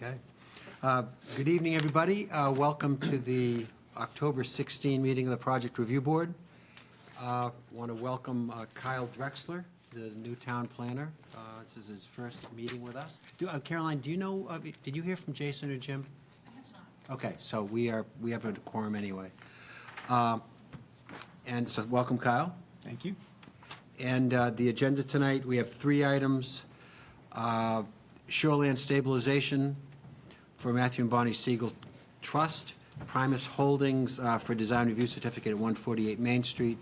Okay. Good evening, everybody. Welcome to the October 16 meeting of the Project Review Board. Want to welcome Kyle Drexler, the new town planner. This is his first meeting with us. Caroline, do you know, did you hear from Jason or Jim? I have not. Okay, so we have a quorum anyway. And so welcome, Kyle. Thank you. And the agenda tonight, we have 3 items. Shoreland stabilization for Matthew and Bonnie Siegel Trust, Primus Holdings for design review certificate at 148 Main Street,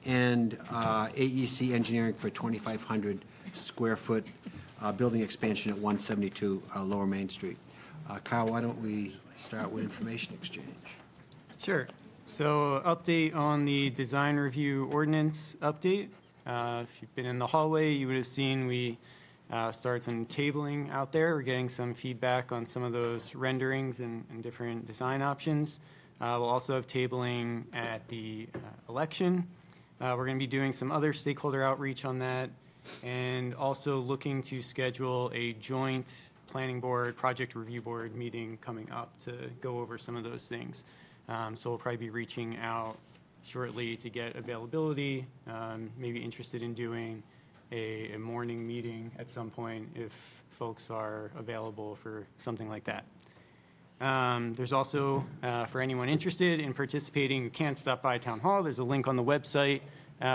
and AEC Engineering for 2,500 square foot building expansion at 172 Lower Main Street. Kyle, why don't we start with information exchange? Sure. So update on the design review ordinance update. If you've been in the hallway, you would have seen we started some tabling out there. We're getting some feedback on some of those renderings and different design options. We'll also have tabling at the election. We're going to be doing some other stakeholder outreach on that, and also looking to schedule a joint planning board, project review board meeting coming up to go over some of those things. So we'll probably be reaching out shortly to get availability, maybe interested in doing a morning meeting at some point if folks are available for something like that. There's also, for anyone interested in participating who can't stop by Town Hall, there's a link on the website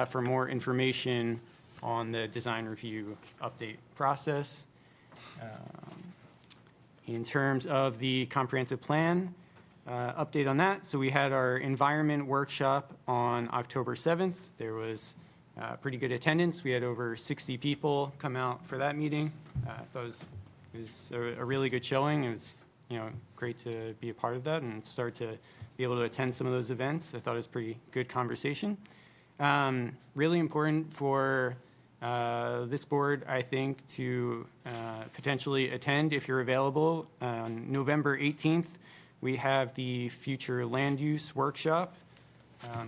for more information on the design review update process. In terms of the comprehensive plan, update on that. So we had our environment workshop on October 7th. There was pretty good attendance. We had over 60 people come out for that meeting. I thought it was a really good showing. It was, great to be a part of that and start to be able to attend some of those events. I thought it was a pretty good conversation. Really important for this board, I think, to potentially attend if you're available. On November 18th, we have the future land use workshop.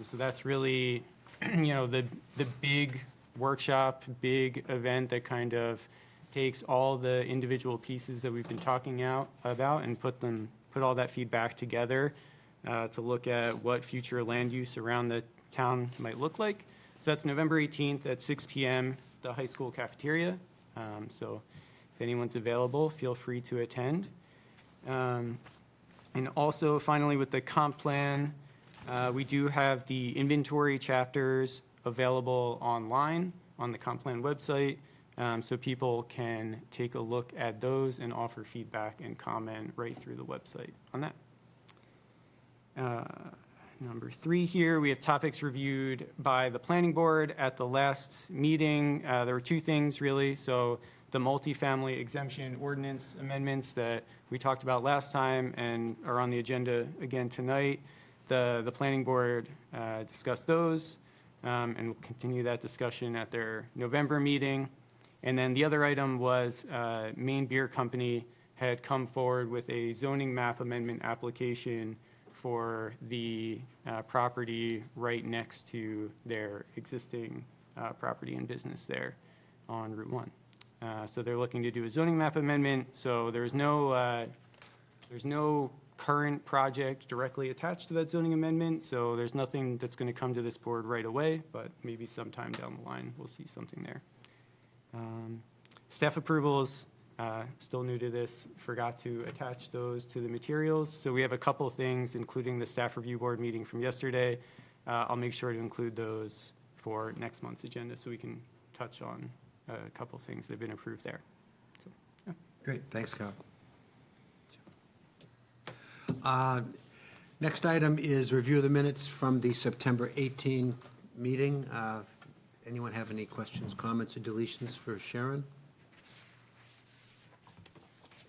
So that's really the big workshop, big event that kind of takes all the individual pieces that we've been talking about and put all that feedback together to look at what future land use around the town might look like. So that's November 18th at 6 p.m., the high school cafeteria. So if anyone's available, feel free to attend. And also, finally, with the comp plan, we do have the inventory chapters available online on the comp plan website, so people can take a look at those and offer feedback and comment right through the website on that. Number 3 here, we have topics reviewed by the planning board at the last meeting. There were 2 things, really. So the multifamily exemption ordinance amendments that we talked about last time and are on the agenda again tonight. The planning board discussed those and will continue that discussion at their November meeting. And then the other item was Maine Beer Company had come forward with a zoning map amendment application for the property right next to their existing property and business there on Route 1. So they're looking to do a zoning map amendment. So there's no current project directly attached to that zoning amendment, so there's nothing that's going to come to this board right away, but maybe sometime down the line we'll see something there. Staff approvals, still new to this, forgot to attach those to the materials, so we have a couple things, including the staff review board meeting from yesterday. I'll make sure to include those for next month's agenda so we can touch on a couple things that have been approved there. So, yeah. Great, thanks, Kyle. Next item is review of the minutes from the September 18 meeting. Anyone have any questions, comments, or deletions for Sharon?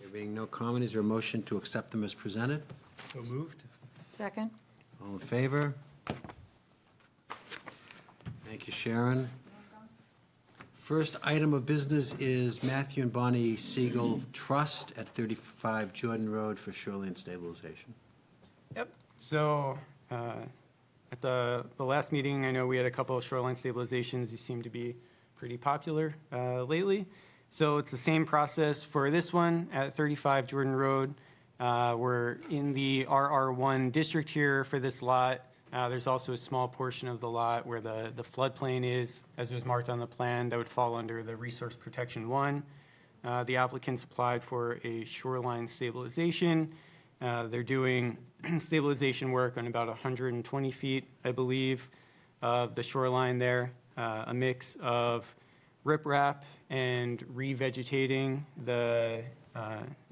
There being no comment, is there a motion to accept them as presented? So moved. Second. All in favor? Thank you, Sharon. First item of business is Matthew and Bonnie Siegel Trust at 35 Jordan Road for shoreline stabilization. Yep. So at the last meeting, I know we had a couple of shoreline stabilizations. These seem to be pretty popular lately. So it's the same process for this one at 35 Jordan Road. We're in the RR1 district here for this lot. There's also a small portion of the lot where the floodplain is, as was marked on the plan, that would fall under the Resource Protection 1. The applicants applied for a shoreline stabilization. They're doing stabilization work on about 120 feet, I believe, of the shoreline there, a mix of riprap and revegetating the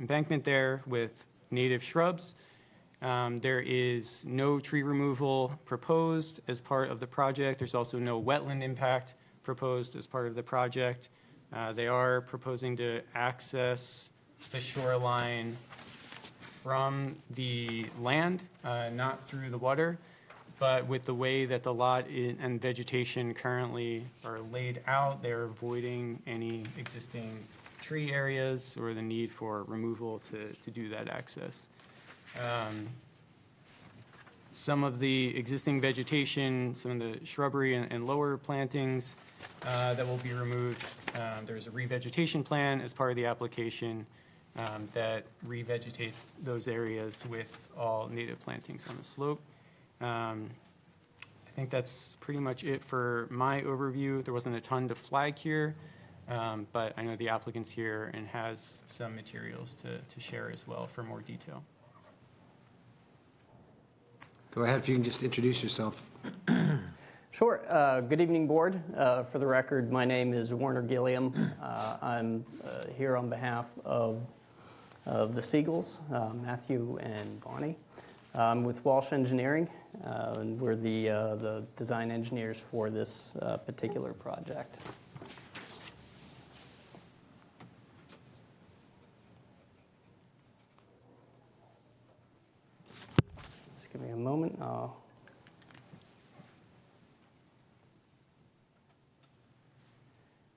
embankment there with native shrubs. There is no tree removal proposed as part of the project. There's also no wetland impact proposed as part of the project. They are proposing to access the shoreline from the land, not through the water, but with the way that the lot and vegetation currently are laid out, they're avoiding any existing tree areas or the need for removal to do that access. Some of the existing vegetation, some of the shrubbery and lower plantings that will be removed. There's a revegetation plan as part of the application that revegetates those areas with all native plantings on the slope. I think that's pretty much it for my overview. There wasn't a ton to flag here, but I know the applicant's here and has some materials to share as well for more detail. Go ahead, if you can just introduce yourself. Sure. Good evening, board. For the record, my name is Warner Gilliam. I'm here on behalf of the Siegels, Matthew and Bonnie. I'm with Walsh Engineering, and we're the design engineers for this particular project. Just give me a moment.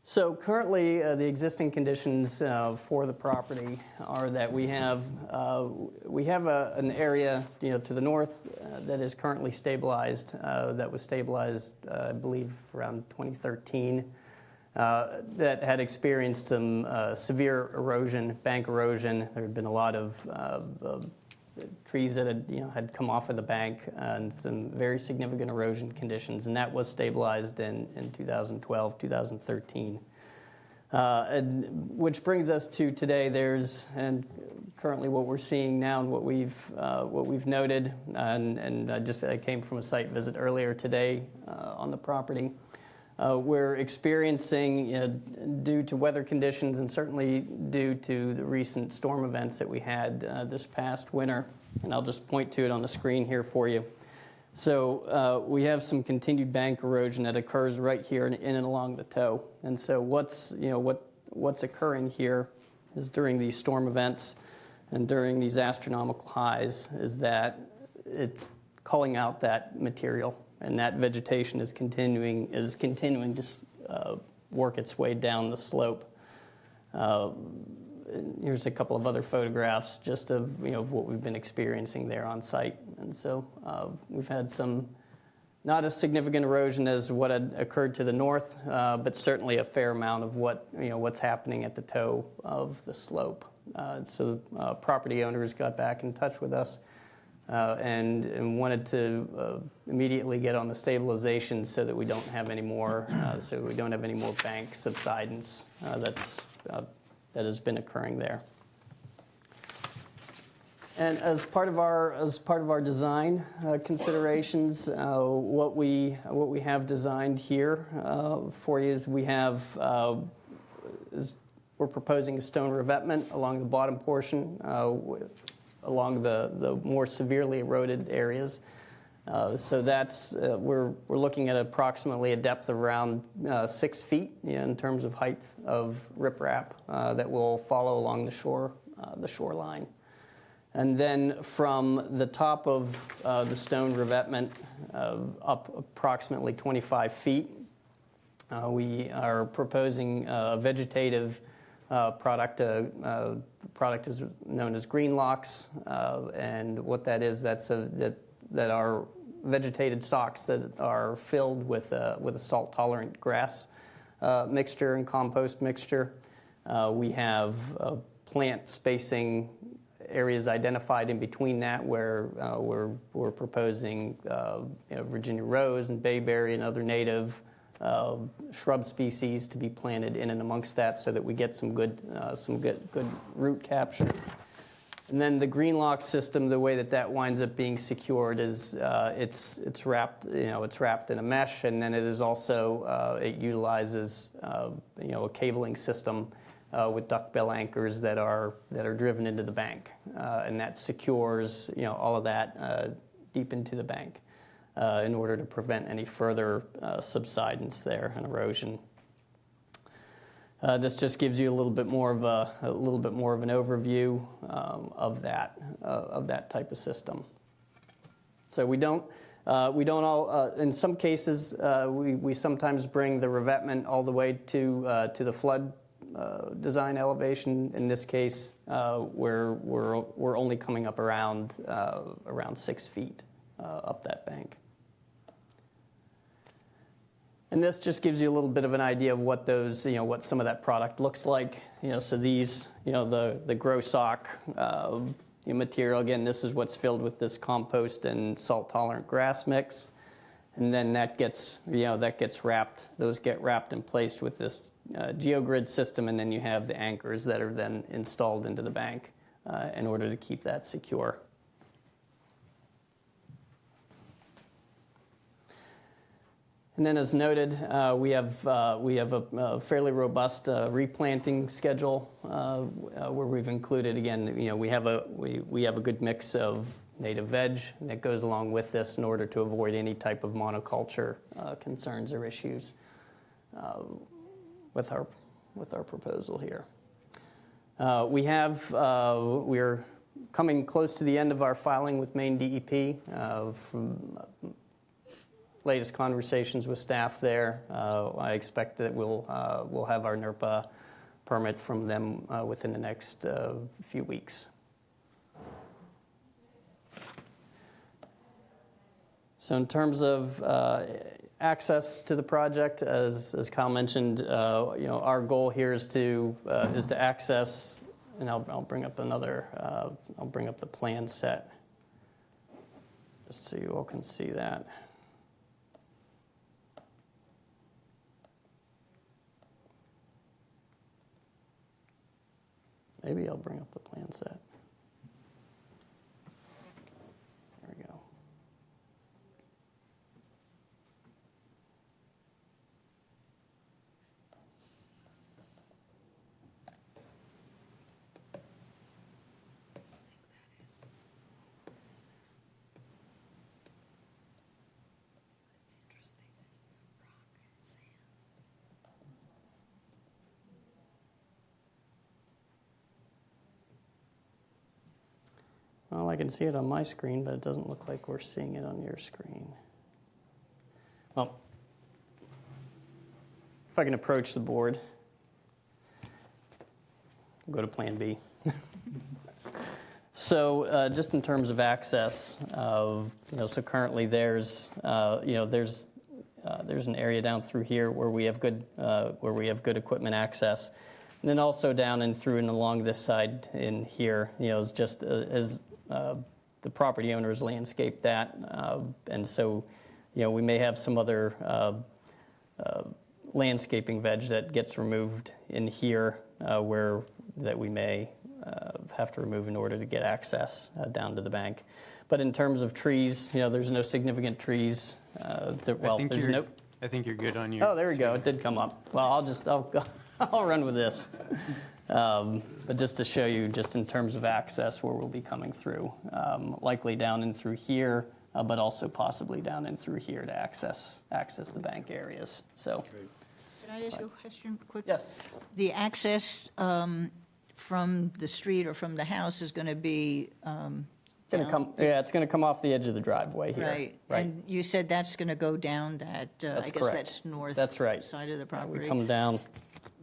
So currently, the existing conditions for the property are that we have an area, to the north that is currently stabilized. That was stabilized, I believe, around 2013. That had experienced some severe erosion, bank erosion. There had been a lot of trees that had come off of the bank and some very significant erosion conditions, and that was stabilized in 2012, 2013. Which brings us to today. And currently what we're seeing now and what we've noted, and I came from a site visit earlier today on the property. We're experiencing, due to weather conditions and certainly due to the recent storm events that we had this past winter, and I'll just point to it on the screen here for you. So we have some continued bank erosion that occurs right here in and along the toe. And so what's occurring here is during these storm events and during these astronomical highs is that it's calling out that material. And that vegetation is continuing to work its way down the slope. Here's a couple of other photographs just of what we've been experiencing there on site. And so we've had some not as significant erosion as what had occurred to the north, but certainly a fair amount of what's happening at the toe of the slope. So property owners got back in touch with us. And wanted to immediately get on the stabilization so that we don't have any more bank subsidence that has been occurring there. And as part of our design considerations, what we have designed here for you is we're proposing a stone revetment along the bottom portion. Along the more severely eroded areas. So that's, we're looking at approximately a depth of around 6 feet in terms of height of riprap that will follow along the shoreline. And then from the top of the stone revetment up approximately 25 feet, we are proposing a vegetative product. Product is known as green locks, and what that is, that are vegetated socks that are filled with a salt-tolerant grass mixture and compost mixture. We have plant spacing areas identified in between that where we're proposing Virginia rose and bayberry and other native shrub species to be planted in and amongst that, so that we get some good root capture. And then the green lock system, the way that winds up being secured is it's wrapped in a mesh, and then it is also it utilizes a cabling system with duckbill anchors that are driven into the bank, and that secures all of that deep into the bank in order to prevent any further subsidence there and erosion. This just gives you a little bit more of an overview of that type of system. So we don't all in some cases we sometimes bring the revetment all the way to the flood design elevation. In this case, we're only coming up around 6 feet up that bank. And this just gives you a little bit of an idea of what those, what some of that product looks like. So these, the grow sock material. Again, this is what's filled with this compost and salt-tolerant grass mix, and then that gets wrapped. Those get wrapped and placed with this geogrid system, and then you have the anchors that are then installed into the bank in order to keep that secure. And then, as noted, we have a fairly robust replanting schedule where we've included, again, we have a good mix of native veg that goes along with this in order to avoid any type of monoculture concerns or issues with our proposal here. We're coming close to the end of our filing with Maine DEP. From latest conversations with staff there, I expect that we'll have our NERPA permit from them within the next few weeks. So in terms of access to the project, as Kyle mentioned, our goal here is to access, and I'll bring up the plan set just so you all can see that. Maybe I'll bring up the plan set. There we go. Well, I can see it on my screen, but it doesn't look like we're seeing it on your screen. Well, if I can approach the board, go to Plan B. So, just in terms of access, so currently there's an area down through here where we have good equipment access. And then also down and through and along this side in here, is just as the property owners landscape that, and so, we may have some other landscaping veg that gets removed in here, that we may have to remove in order to get access down to the bank. But in terms of trees, there's no significant trees. I think you're good on your. Oh, there we go. It did come up. Well, I'll run with this. But just to show you, just in terms of access, where we'll be coming through, likely down and through here, but also possibly down and through here to access the bank areas. So, Can I ask you a question quick? yes, The access from the street or from the house is going to be it's going to come off the edge of the driveway here. right. And you said that's going to go down that. That's I guess correct. that's north. That's right. Side of the We property. come down.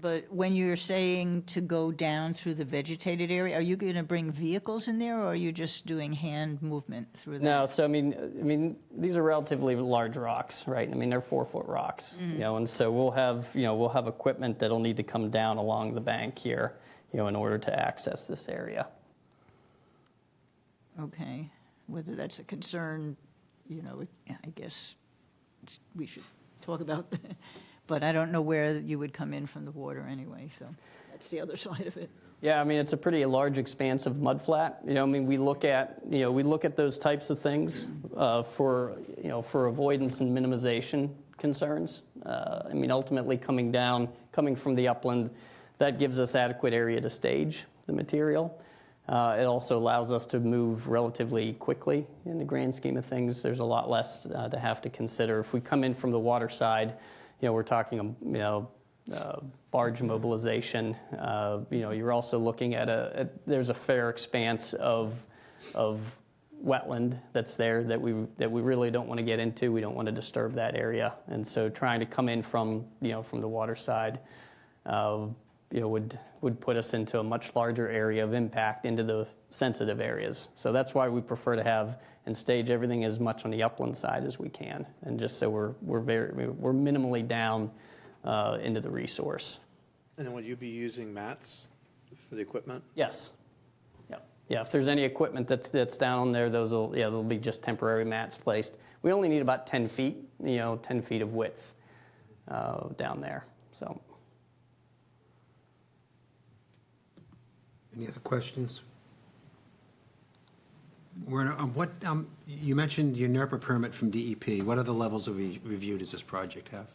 But when you're saying to go down through the vegetated area, are you going to bring vehicles in there, or are you just doing hand movement through that? No, so I mean, these are relatively large rocks, right? I mean, they're 4-foot rocks, and so we'll have equipment that'll need to come down along the bank here, in order to access this area. Okay, whether that's a concern, I guess we should talk about that. But I don't know where you would come in from the water anyway, so that's the other side of it. Yeah, I mean, it's a pretty large expanse of mudflat. I mean, we look at those types of things for avoidance and minimization concerns. I mean, ultimately coming from the upland, that gives us adequate area to stage the material. It also allows us to move relatively quickly in the grand scheme of things. There's a lot less to have to consider. If we come in from the water side, we're talking, barge mobilization. You're also looking at there's a fair expanse of wetland that's there that we really don't want to get into. We don't want to disturb that area, and so trying to come in from the water side, would put us into a much larger area of impact into the sensitive areas. So that's why we prefer to have and stage everything as much on the upland side as we can, and just so we're minimally down into the resource. And then would you be using mats for the equipment? Yes. Yeah. If there's any equipment that's down there, there'll be just temporary mats placed. We only need about 10 feet, 10 feet of width down there. So. Any other questions? You mentioned your NERPA permit from DEP. What other levels of review does this project have?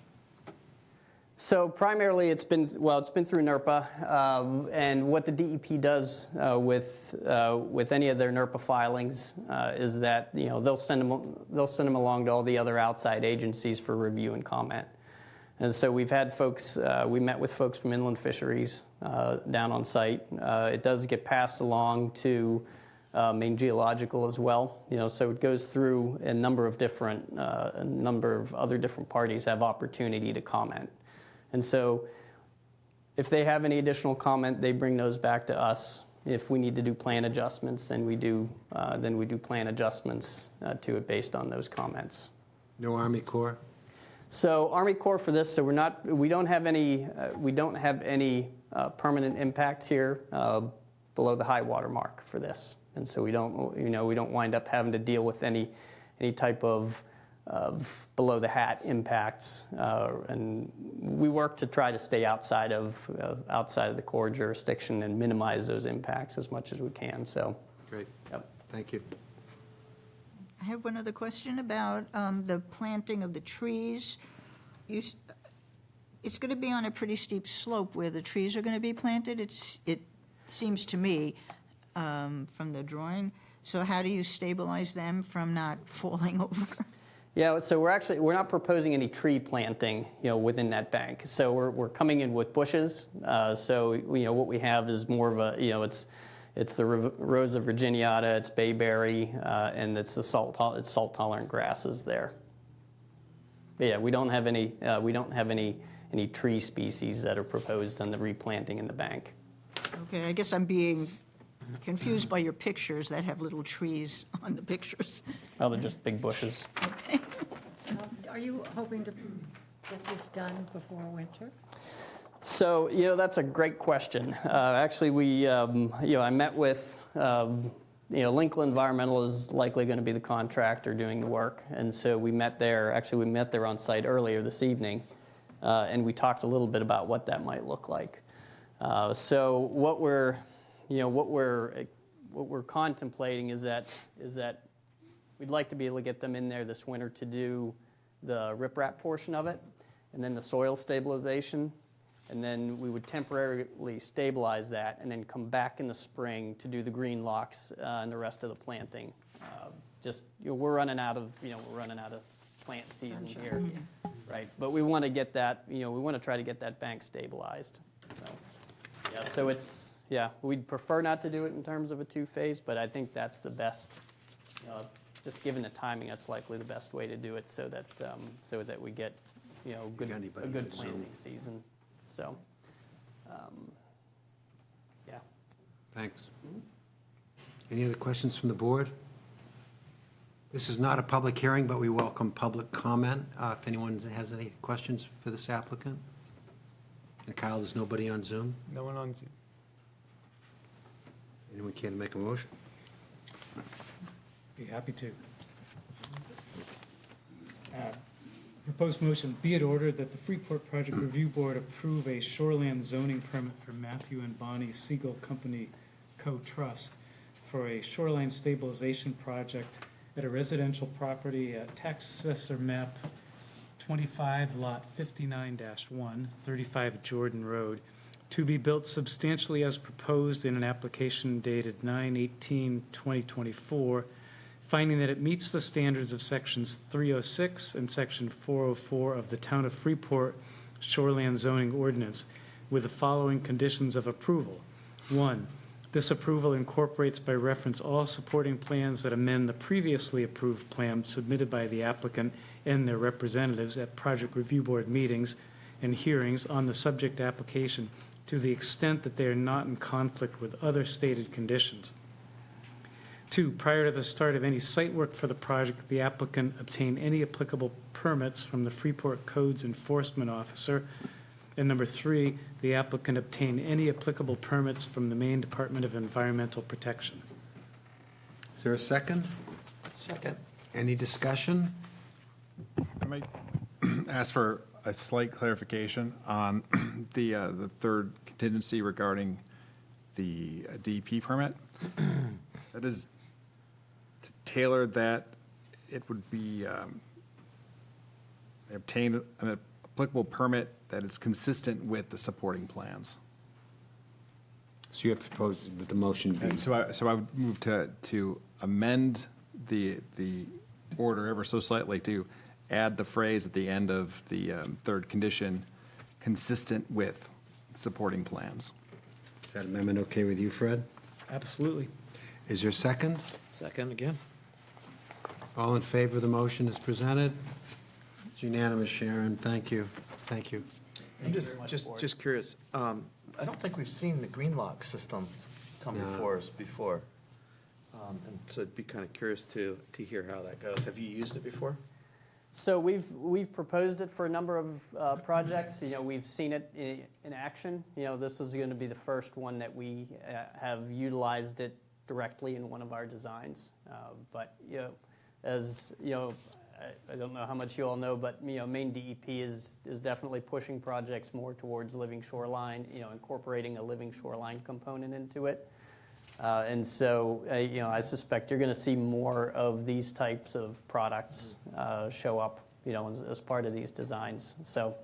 So primarily, it's been through NERPA, and what the DEP does with any of their NERPA filings is that they'll send them along to all the other outside agencies for review and comment. And so we met with folks from Inland Fisheries down on site. It does get passed along to Maine Geological as well. So it goes through a number of other different parties have opportunity to comment. And so if they have any additional comment, they bring those back to us. If we need to do plan adjustments, then we do plan adjustments to it based on those comments. No Army Corps? So Army Corps for this, so we don't have any permanent impacts here below the high water mark for this, and so we don't wind up having to deal with any type of below the hat impacts, and we work to try to stay outside of the Corps jurisdiction and minimize those impacts as much as we can. So Great. Yep. Thank you. I have one other question about the planting of the trees. It's going to be on a pretty steep slope where the trees are going to be planted. It seems to me from the drawing. So how do you stabilize them from not falling over? Yeah, so we're not proposing any tree planting, within that bank. So we're coming in with bushes. So what we have is more of a, it's the Rosa virginiata, it's bayberry, and it's the salt tolerant grasses there. But yeah, we don't have any tree species that are proposed on the replanting in the bank. Okay, I guess I'm being confused by your pictures that have little trees on the pictures. Oh, they're just big bushes. Okay. Are you hoping to get this done before winter? So, that's a great question. Actually, I met with, Linkle Environmental is likely going to be the contractor doing the work. And so we met there on site earlier this evening, and we talked a little bit about what that might look like. So what we're contemplating is that we'd like to be able to get them in there this winter to do the riprap portion of it, and then the soil stabilization, and then we would temporarily stabilize that, and then come back in the spring to do the green locks and the rest of the planting. We're running out of plant season here, right? But we want to get that, we want to try to get that bank stabilized. We'd prefer not to do it in terms of a two-phase, but I think that's the best. Just given the timing, that's likely the best way to do it, so that we get a good planting season. So, Yeah. Thanks. Any other questions from the board? This is not a public hearing, but we welcome public comment if anyone has any questions for this applicant. And Kyle, there's nobody on Zoom? No one on Zoom. Anyone care to make a motion? Be happy to. Proposed motion, be it ordered that the Freeport Project Review Board approve a shoreland zoning permit for Matthew and Bonnie Siegel Company Co-Trust for a shoreline stabilization project at a residential property at Tax Assessor Map 25, Lot 59-1, 35 Jordan Road, to be built substantially as proposed in an application dated 9/18/2024, finding that it meets the standards of Sections 306 and Section 404 of the Town of Freeport Shoreland Zoning Ordinance, with the following conditions of approval. 1, this approval incorporates by reference all supporting plans that amend the previously approved plan submitted by the applicant and their representatives at Project Review Board meetings and hearings on the subject application to the extent that they are not in conflict with other stated conditions. 2, prior to the start of any site work for the project, the applicant obtain any applicable permits from the Freeport Codes Enforcement Officer. And number 3, the applicant obtain any applicable permits from the Maine Department of Environmental Protection. Is there a second? Second. Any discussion? I might ask for a slight clarification on the third contingency regarding the DEP permit. That is to tailor that it would be obtain an applicable permit that is consistent with the supporting plans. So you have proposed that the motion be, And so I would move to amend the order ever so slightly to add the phrase at the end of the third condition, consistent with supporting plans. is that amendment okay with you, Fred? Absolutely. Is there a second? Second again? All in favor of the motion as presented? It's unanimous, Sharon. Thank you. Thank you. I'm just curious, I don't think we've seen the green lock system come No. before us before. And so I'd be kind of curious to hear how that goes. Have you used it before? So we've proposed it for a number of projects. We've seen it in action. This is going to be the first one that we have utilized it directly in one of our designs. But as I don't know how much you all know, but Maine DEP is definitely pushing projects more towards living shoreline. Incorporating a living shoreline component into it. And so, I suspect you're going to see more of these types of products show up, as part of these designs. So,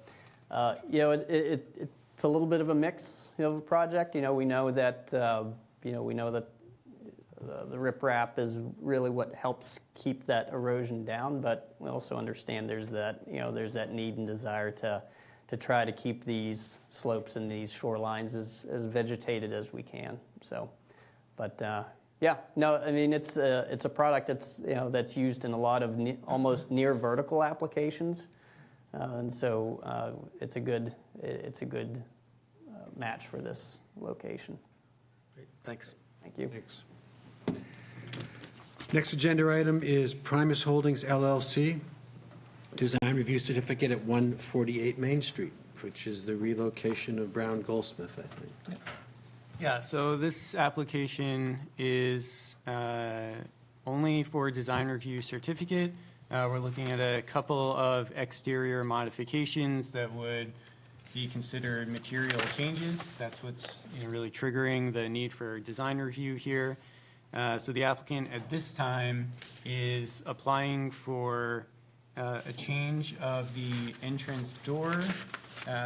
it's a little bit of a mix of a project. We know that, the riprap is really what helps keep that erosion down, but we also understand there's that need and desire to try to keep these slopes and these shorelines as vegetated as we can. So. But it's a product that's used in a lot of almost near vertical applications, and so it's a good match for this location. Great, thanks. Thank you. Thanks. Next agenda item is Primus Holdings LLC, Design Review Certificate at 148 Main Street, which is the relocation of Brown Goldsmith, I think. Yeah, so this application is only for design review certificate. We're looking at a couple of exterior modifications that would be considered material changes. That's what's really triggering the need for design review here. So the applicant at this time is applying for a change of the entrance door.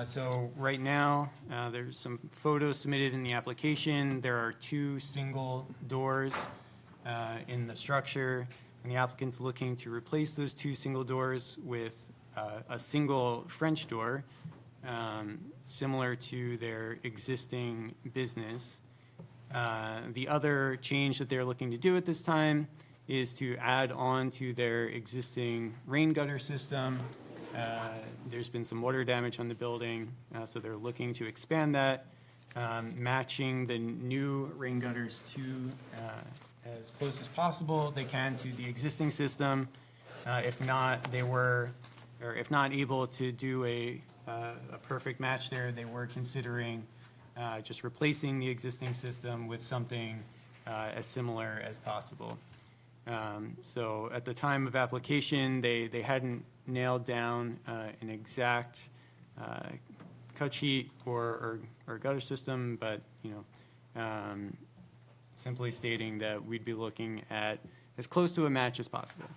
So right now, there's some photos submitted in the application. There are 2 single doors in the structure, and the applicant's looking to replace those 2 single doors with a single French door, similar to their existing business. The other change that they're looking to do at this time is to add on to their existing rain gutter system. There's been some water damage on the building, so they're looking to expand that. matching the new rain gutters to, as close as possible they can to the existing system. If not, if not able to do a perfect match there, they were considering just replacing the existing system with something as similar as possible. So at the time of application, they hadn't nailed down an exact cut sheet or gutter system, but, simply stating that we'd be looking at as close to a match as possible.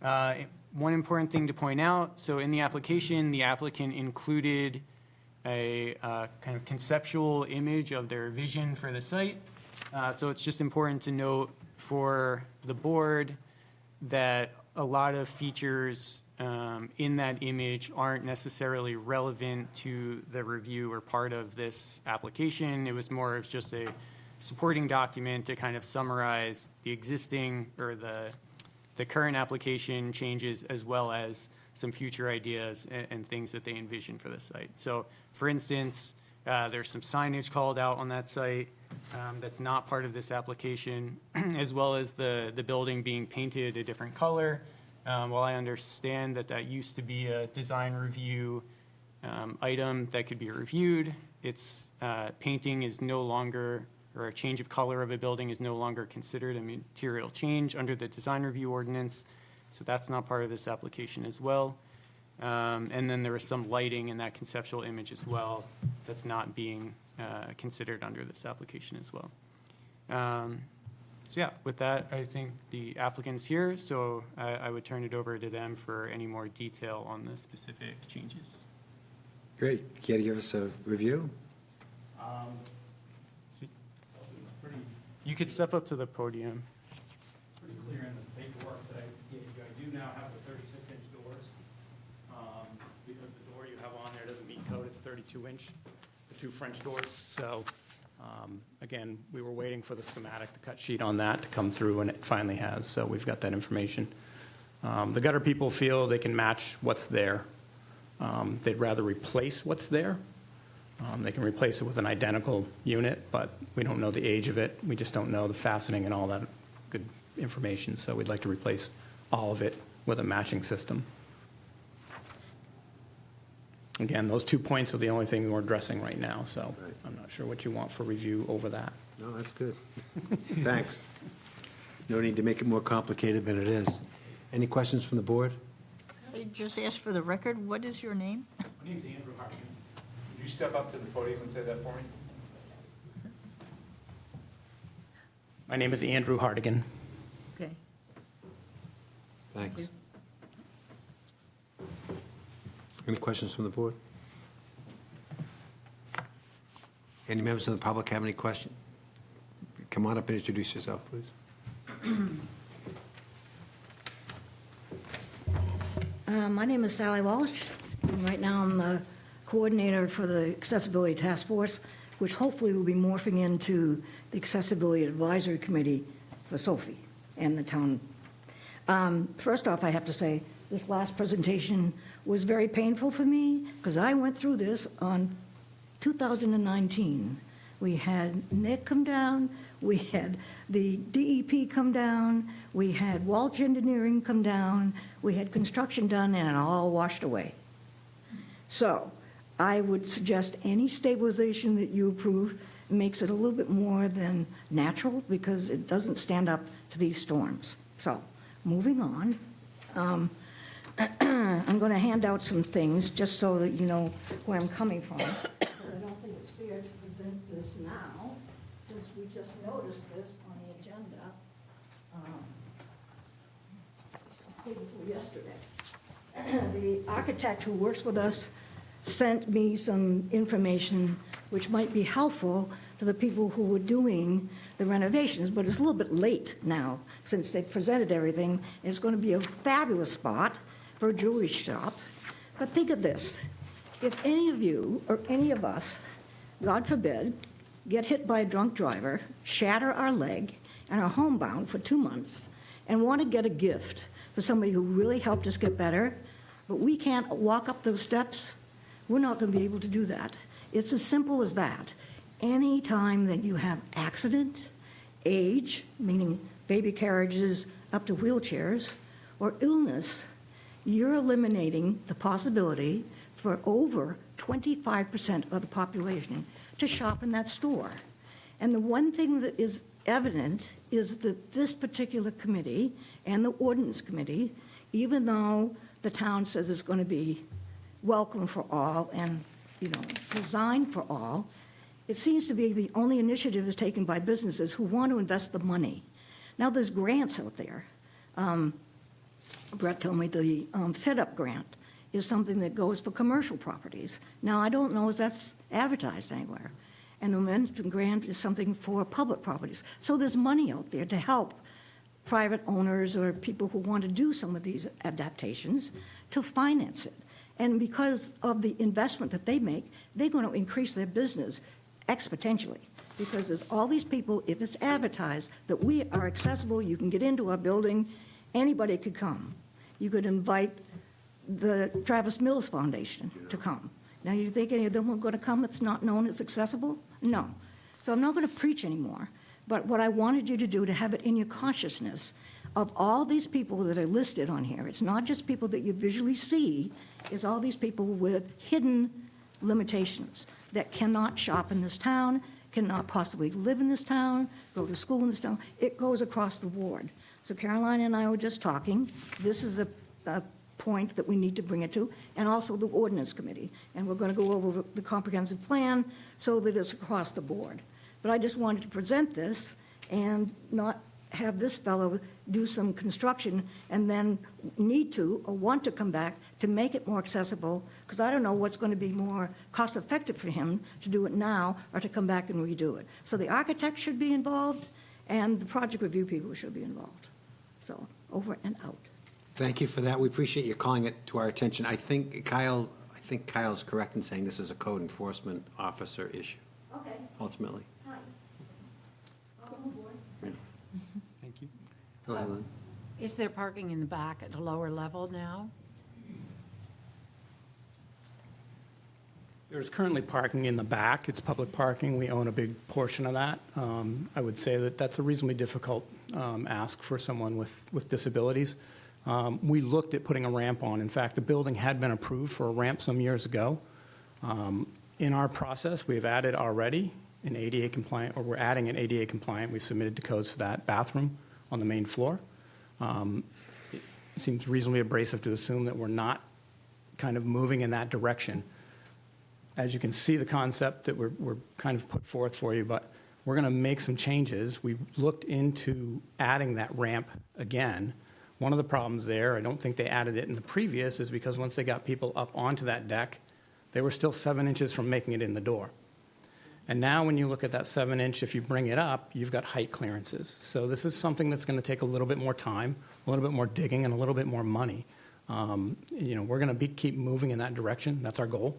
One important thing to point out, so in the application, the applicant included a kind of conceptual image of their vision for the site. So it's just important to note for the board that a lot of features in that image aren't necessarily relevant to the review or part of this application. It was more of just a supporting document to kind of summarize the existing or the current application changes, as well as some future ideas and things that they envision for the site. So for instance, there's some signage called out on that site that's not part of this application, as well as the building being painted a different color. While I understand that used to be a design review item that could be reviewed, its painting is no longer, or a change of color of a building is no longer considered a material change under the design review ordinance. So that's not part of this application as well. And then there is some lighting in that conceptual image as well that's not being considered under this application as well. So yeah, with that, I think the applicant's here, so I would turn it over to them for any more detail on the specific changes. Great. Care to give us a review? You could step up to the podium. Pretty clear in the paperwork that I gave you. I do now have the 36-inch doors, because the door you have on there doesn't meet code. It's 32-inch, the two French doors. So, again, we were waiting for the schematic, the cut sheet on that to come through, and it finally has. So we've got that information. The gutter people feel they can match what's there. They'd rather replace what's there. They can replace it with an identical unit, but we don't know the age of it. We just don't know the fastening and all that good information. So we'd like to replace all of it with a matching system. Again, those 2 points are the only thing we're addressing right now, so Right. I'm not sure what you want for review over that. No, that's good. Thanks. No need to make it more complicated than it is. Any questions from the board? I just asked for the record, what is your name? My name's Andrew Hartigan. Could you step up to the podium and say that for me? My name is Andrew Hartigan. Okay. Thanks. Any questions from the board? Any members of the public have any questions? Come on up and introduce yourself, please. My name is Sally Walsh. And right now, I'm the coordinator for the Accessibility Task Force, which hopefully will be morphing into the Accessibility Advisory Committee for Sophie and the town. First off, I have to say, this last presentation was very painful for me because I went through this on 2019. We had Nick come down, we had the DEP come down, we had Walsh Engineering come down, we had construction done, and it all washed away. So I would suggest any stabilization that you approve makes it a little bit more than natural because it doesn't stand up to these storms. So moving on, I'm going to hand out some things just so that you know where I'm coming from. Because I don't think it's fair to present this now, since we just noticed this on the agenda day before yesterday. The architect who works with us sent me some information which might be helpful to the people who were doing the renovations, but it's a little bit late now since they presented everything, and it's going to be a fabulous spot for a jewelry shop. But think of this. If any of you or any of us, God forbid, get hit by a drunk driver, shatter our leg, and are homebound for 2 months, and want to get a gift for somebody who really helped us get better, but we can't walk up those steps, we're not going to be able to do that. It's as simple as that. any time that you have accident, age, meaning baby carriages up to wheelchairs, or illness, you're eliminating the possibility for over 25% of the population to shop in that store. And the one thing that is evident is that this particular committee and the ordinance committee, even though the town says it's going to be welcome for all and, designed for all, it seems to be the only initiative is taken by businesses who want to invest the money. Now, there's grants out there. Brett told me the FedUp grant is something that goes for commercial properties. Now, I don't know if that's advertised anywhere. And the Momentum grant is something for public properties. So there's money out there to help private owners or people who want to do some of these adaptations to finance it. And because of the investment that they make, they're going to increase their business exponentially. Because there's all these people, if it's advertised that we are accessible, you can get into our building, anybody could come. You could invite the Travis Mills Foundation to come. Now, you think any of them are going to come that's not known as accessible? No. So I'm not going to preach anymore. But what I wanted you to do, to have it in your consciousness of all these people that are listed on here, it's not just people that you visually see, it's all these people with hidden limitations that cannot shop in this town, cannot possibly live in this town, go to school in this town. It goes across the board. So Caroline and I were just talking. This is a point that we need to bring it to, and also the ordinance committee. And we're going to go over the comprehensive plan so that it's across the board. But I just wanted to present this and not have this fellow do some construction and then need to or want to come back to make it more accessible, because I don't know what's going to be more cost-effective for him to do it now or to come back and redo it. So the architect should be involved, and the project review people should be involved. So, over and out. Thank you for that. We appreciate you calling it to our attention. I think Kyle's correct in saying this is a code enforcement officer issue, Okay. ultimately. Hi. Welcome aboard. Yeah. Thank you. Go ahead, Lynn. Is there parking in the back at a lower level now? There's currently parking in the back. It's public parking. We own a big portion of that. I would say that that's a reasonably difficult ask for someone with disabilities. We looked at putting a ramp on. In fact, the building had been approved for a ramp some years ago. In our process, we've added already an ADA compliant, or we're adding an ADA compliant. We've submitted to codes for that bathroom on the main floor. It seems reasonably abrasive to assume that we're not kind of moving in that direction. As you can see, the concept that we're kind of put forth for you, but we're going to make some changes. We looked into adding that ramp again. One of the problems there, I don't think they added it in the previous, is because once they got people up onto that deck, they were still 7 inches from making it in the door. And now when you look at that 7-inch, if you bring it up, you've got height clearances. So this is something that's going to take a little bit more time, a little bit more digging, and a little bit more money. We're going to keep moving in that direction. That's our goal,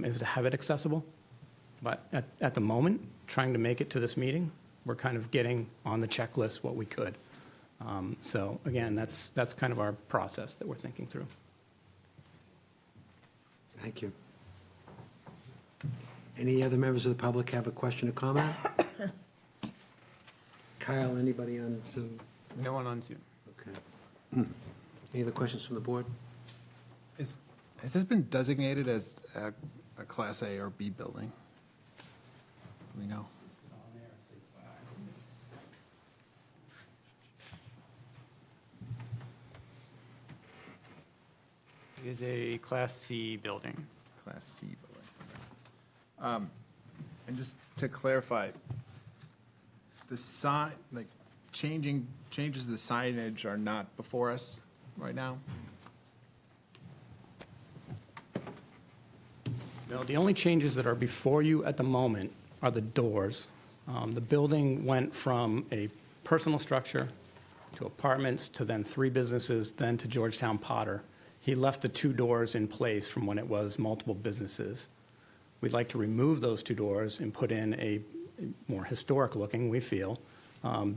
is to have it accessible. But at the moment, trying to make it to this meeting, we're kind of getting on the checklist what we could. So again, that's kind of our process that we're thinking through. Thank you. Any other members of the public have a question or comment? Kyle, anybody on Zoom? No one on Zoom. Okay. Any other questions from the board? Has this been designated as a Class A or B building? Do we know? It is a Class C building. Class C building. And just to clarify, the sign, like changes to the signage are not before us right now? No, the only changes that are before you at the moment are the doors. The building went from a personal structure to apartments to then 3 businesses, then to Georgetown Potter. He left the 2 doors in place from when it was multiple businesses. We'd like to remove those 2 doors and put in a more historic looking, we feel,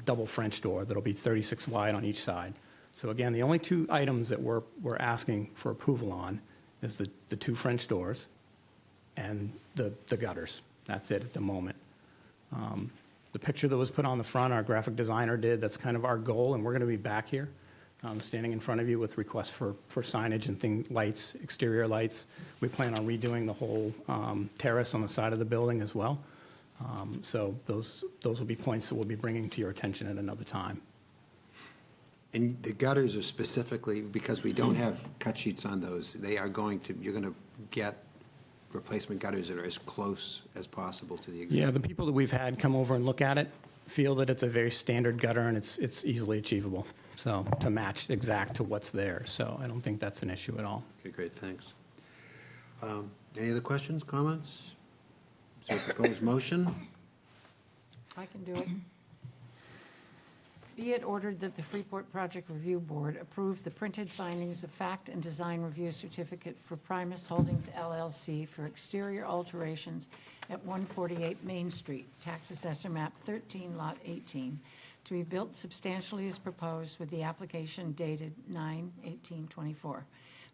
double French door that'll be 36 wide on each side. So again, the only 2 items that we're asking for approval on is the 2 French doors and the gutters. That's it at the moment. The picture that was put on the front, our graphic designer did, that's kind of our goal, and we're going to be back here, standing in front of you with requests for signage and lights, exterior lights. We plan on redoing the whole terrace on the side of the building as well. So those will be points that we'll be bringing to your attention at another time. And the gutters are specifically, because we don't have cut sheets on those, you're going to get replacement gutters that are as close as possible to the existing. Yeah, the people that we've had come over and look at it feel that it's a very standard gutter and it's easily achievable, so to match exact to what's there. So I don't think that's an issue at all. Okay, great, thanks. Any other questions, comments? Is there a proposed motion? I can do it. Be it ordered that the Freeport Project Review Board approve the printed findings of fact and design review certificate for Primus Holdings LLC for exterior alterations at 148 Main Street, Tax Assessor Map 13, Lot 18, to be built substantially as proposed with the application dated 9/18/24,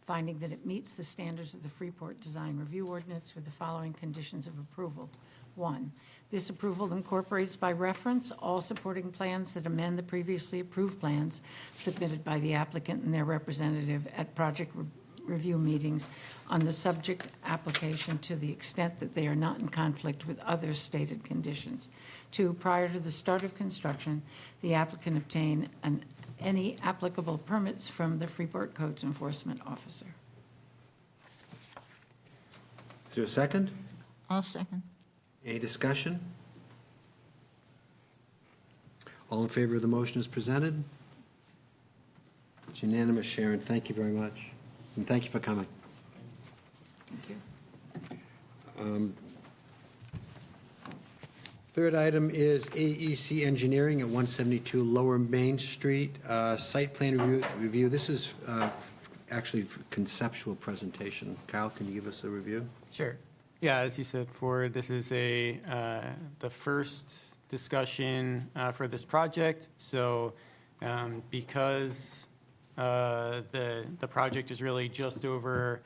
finding that it meets the standards of the Freeport Design Review Ordinance with the following conditions of approval. 1, this approval incorporates by reference all supporting plans that amend the previously approved plans submitted by the applicant and their representative at project review meetings on the subject application to the extent that they are not in conflict with other stated conditions. 2, prior to the start of construction, the applicant obtain any applicable permits from the Freeport Codes Enforcement Officer. Is there a second? I'll second. Any discussion? All in favor of the motion as presented? It's unanimous, Sharon. Thank you very much. And thank you for coming. Thank you. Third item is AEC Engineering at 172 Lower Main Street, site plan review. This is actually conceptual presentation. Kyle, can you give us a review? Sure. Yeah, as you said before, this is the first discussion for this project. So because the project is really just over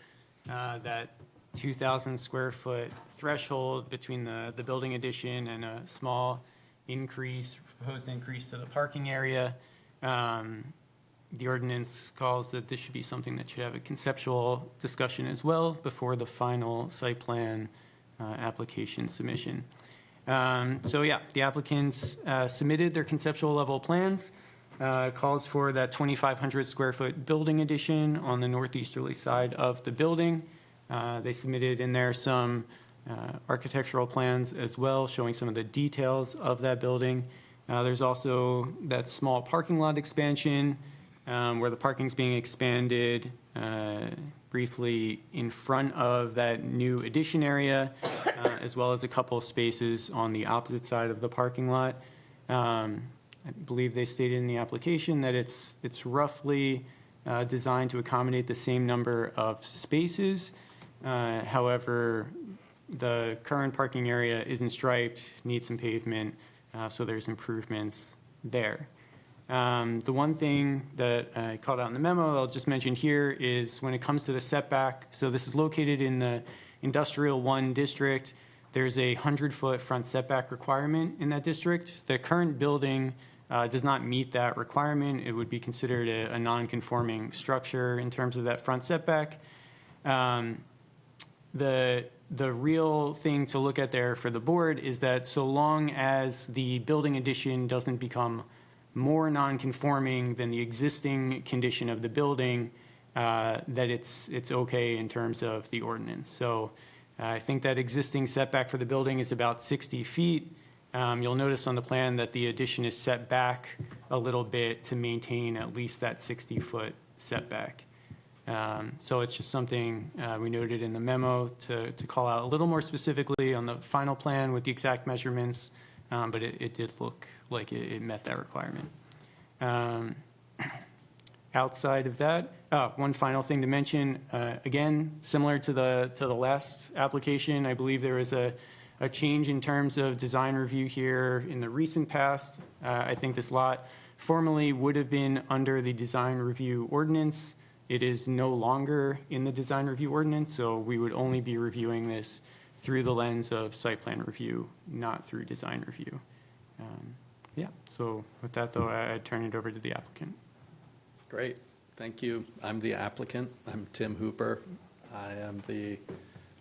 that 2,000 square foot threshold between the building addition and a small proposed increase to the parking area, the ordinance calls that this should be something that should have a conceptual discussion as well before the final site plan application submission. So yeah, the applicants submitted their conceptual level plans. Calls for that 2,500 square foot building addition on the northeasterly side of the building. They submitted in there some architectural plans as well, showing some of the details of that building. There's also that small parking lot expansion where the parking's being expanded briefly in front of that new addition area, as well as a couple of spaces on the opposite side of the parking lot. I believe they stated in the application that it's roughly designed to accommodate the same number of spaces. However, the current parking area isn't striped, needs some pavement, so there's improvements there. The one thing that I called out in the memo, I'll just mention here, is when it comes to the setback, so this is located in the Industrial 1 district. There's a 100-foot front setback requirement in that district. The current building does not meet that requirement. It would be considered a non-conforming structure in terms of that front setback. The real thing to look at there for the board is that so long as the building addition doesn't become more non-conforming than the existing condition of the building, that it's okay in terms of the ordinance. So I think that existing setback for the building is about 60 feet. You'll notice on the plan that the addition is set back a little bit to maintain at least that 60-foot setback. So it's just something we noted in the memo to call out a little more specifically on the final plan with the exact measurements, but it did look like it met that requirement. Outside of that, one final thing to mention, again, similar to the last application, I believe there was a change in terms of design review here in the recent past. I think this lot formerly would have been under the design review ordinance. It is no longer in the design review ordinance, so we would only be reviewing this through the lens of site plan review, not through design review. Yeah, so with that, though, I turn it over to the applicant. Great, thank you. I'm the applicant. I'm Tim Hooper. I am the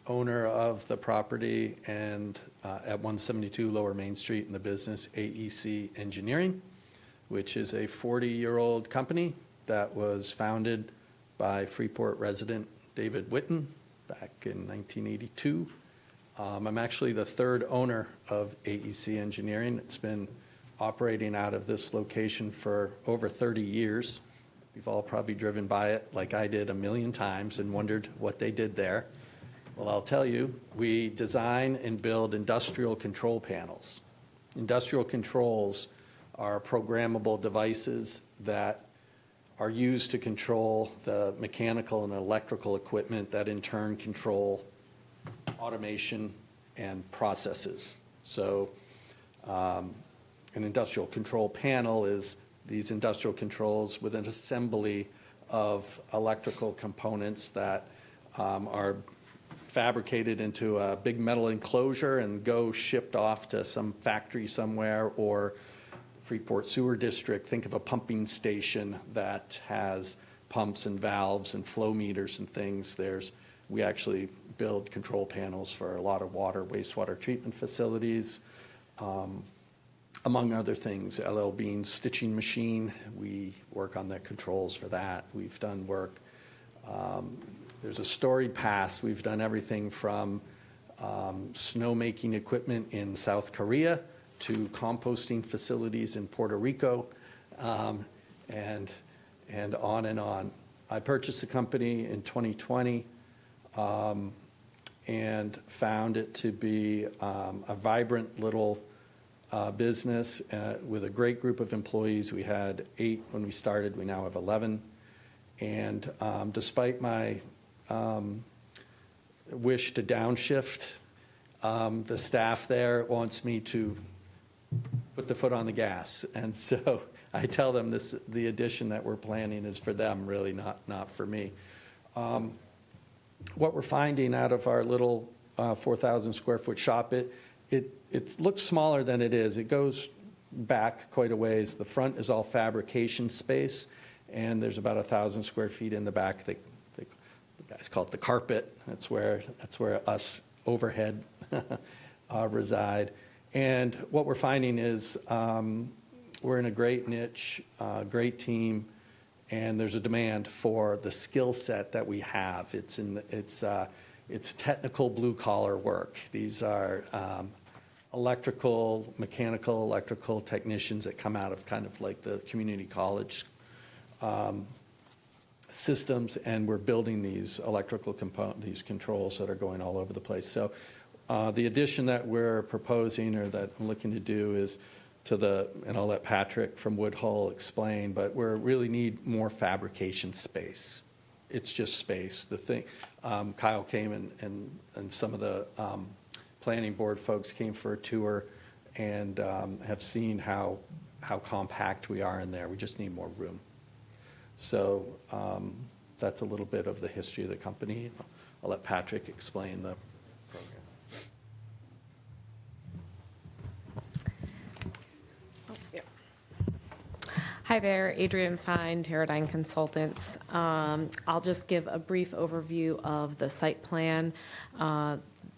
owner of the property and at 172 Lower Main Street in the business AEC Engineering, which is a 40-year-old company that was founded by Freeport resident David Witten back in 1982. I'm actually the third owner of AEC Engineering. It's been operating out of this location for over 30 years. You've all probably driven by it like I did a million times and wondered what they did there. Well, I'll tell you, we design and build industrial control panels. Industrial controls are programmable devices that are used to control the mechanical and electrical equipment that in turn control automation and processes. So an industrial control panel is these industrial controls with an assembly of electrical components that are fabricated into a big metal enclosure and go shipped off to some factory somewhere, or Freeport Sewer District, think of a pumping station that has pumps and valves and flow meters and things. We actually build control panels for a lot of water, wastewater treatment facilities, among other things. LL Bean's stitching machine, we work on the controls for that. We've done work. There's a storied past. We've done everything from snowmaking equipment in South Korea to composting facilities in Puerto Rico, and on and on. I purchased the company in 2020 and found it to be a vibrant little business with a great group of employees. We had 8 when we started. We now have 11. And despite my wish to downshift, the staff there wants me to put the foot on the gas. And so I tell them the addition that we're planning is for them, really, not for me. What we're finding out of our little 4,000 square foot shop, it looks smaller than it is. It goes back quite a ways. The front is all fabrication space, and there's about 1,000 square feet in the back. The guys call it the carpet. That's where us overhead reside. And what we're finding is we're in a great niche, great team, and there's a demand for the skill set that we have. It's technical blue-collar work. These are mechanical, electrical technicians that come out of kind of like the community college systems, and we're building these electrical these controls that are going all over the place. So the addition that we're proposing, or that I'm looking to do, is and I'll let Patrick from Woodhull explain, but we really need more fabrication space. It's just space. The thing, Kyle came and some of the planning board folks came for a tour and have seen how compact we are in there. We just need more room. So that's a little bit of the history of the company. I'll let Patrick explain the program. Hi there, Adrienne Fine, Teradyne Consultants. I'll just give a brief overview of the site plan.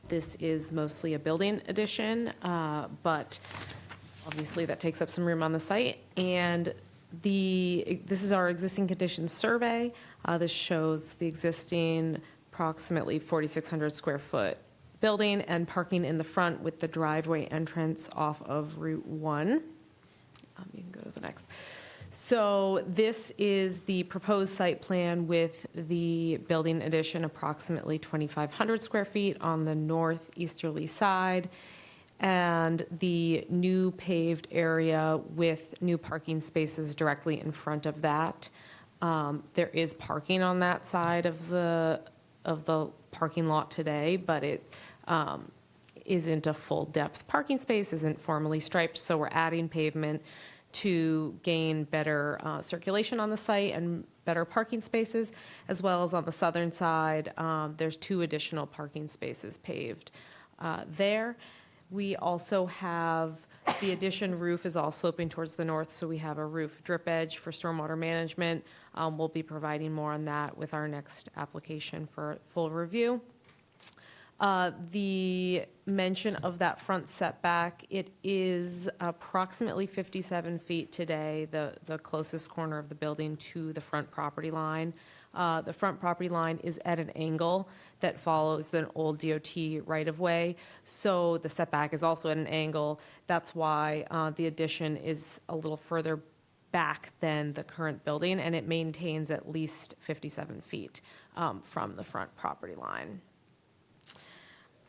This is mostly a building addition, but obviously that takes up some room on the site. And this is our existing conditions survey. This shows the existing approximately 4,600 square foot building and parking in the front with the driveway entrance off of Route 1. You can go to the next. So this is the proposed site plan with the building addition, approximately 2,500 square feet on the northeasterly side, and the new paved area with new parking spaces directly in front of that. There is parking on that side of the parking lot today, but it isn't a full depth parking space, isn't formally striped, so we're adding pavement to gain better circulation on the site and better parking spaces, as well as on the southern side, there's 2 additional parking spaces paved there. We also have, the addition roof is all sloping towards the north, so we have a roof drip edge for stormwater management. We'll be providing more on that with our next application for full review. The mention of that front setback, it is approximately 57 feet today, the closest corner of the building to the front property line. The front property line is at an angle that follows an old DOT right-of-way, so the setback is also at an angle. That's why the addition is a little further back than the current building, and it maintains at least 57 feet from the front property line.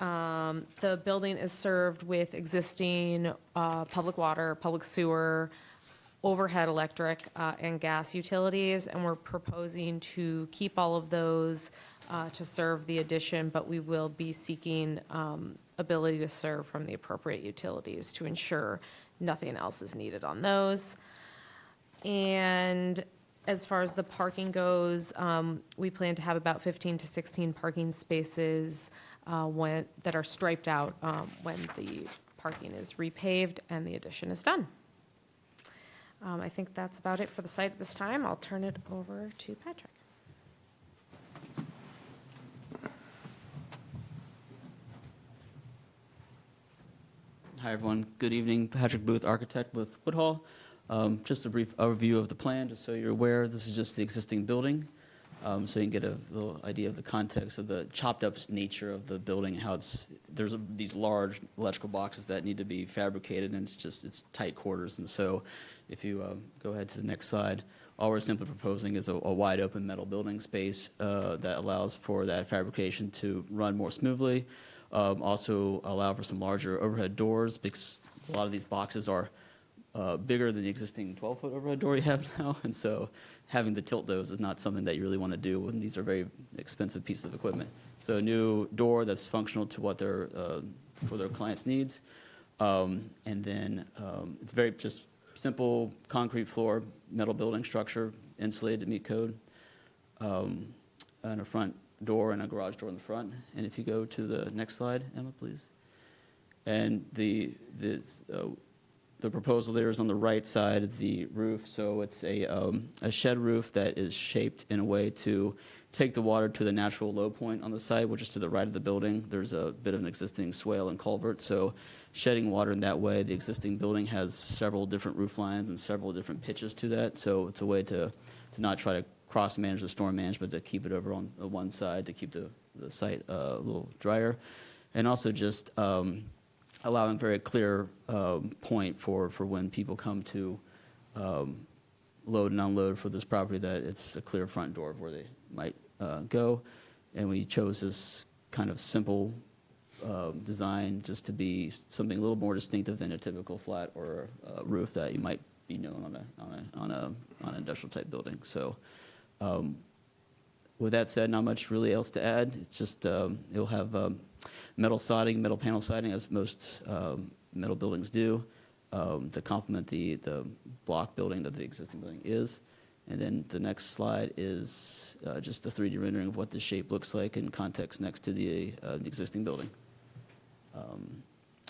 The building is served with existing public water, public sewer, overhead electric and gas utilities, and we're proposing to keep all of those to serve the addition, but we will be seeking ability to serve from the appropriate utilities to ensure nothing else is needed on those. And as far as the parking goes, we plan to have about 15 to 16 parking spaces that are striped out when the parking is repaved and the addition is done. I think that's about it for the site at this time. I'll turn it over to Patrick. Hi, everyone. Good evening. Patrick Booth, architect with Woodhall. Just a brief overview of the plan, just so you're aware. This is just the existing building, so you can get a little idea of the context of the chopped-up nature of the building, how there's these large electrical boxes that need to be fabricated, and it's tight quarters. And so if you go ahead to the next slide, all we're simply proposing is a wide-open metal building space that allows for that fabrication to run more smoothly. Also allow for some larger overhead doors, because a lot of these boxes are bigger than the existing 12-foot overhead door you have now, and so having to tilt those is not something that you really want to do when these are very expensive pieces of equipment. So a new door that's functional to what for their clients' needs, and then it's very just simple concrete floor, metal building structure, insulated to meet code, and a front door and a garage door in the front. And if you go to the next slide, Emma, please. And the proposal there is on the right side of the roof. So it's a shed roof that is shaped in a way to take the water to the natural low point on the site, which is to the right of the building. There's a bit of an existing swale and culvert, so shedding water in that way. The existing building has several different roof lines and several different pitches to that, so it's a way to not try to cross-manage the storm management, to keep it over on the one side to keep the site a little drier. And also just allowing very clear point for when people come to load and unload for this property, that it's a clear front door of where they might go. And we chose this kind of simple design just to be something a little more distinctive than a typical flat or roof that you might be known on an industrial type building. So with that said, not much really else to add. It's just it'll have metal siding, metal panel siding, as most metal buildings do, to complement the block building that the existing building is. And then the next slide is just the 3D rendering of what the shape looks like in context next to the existing building.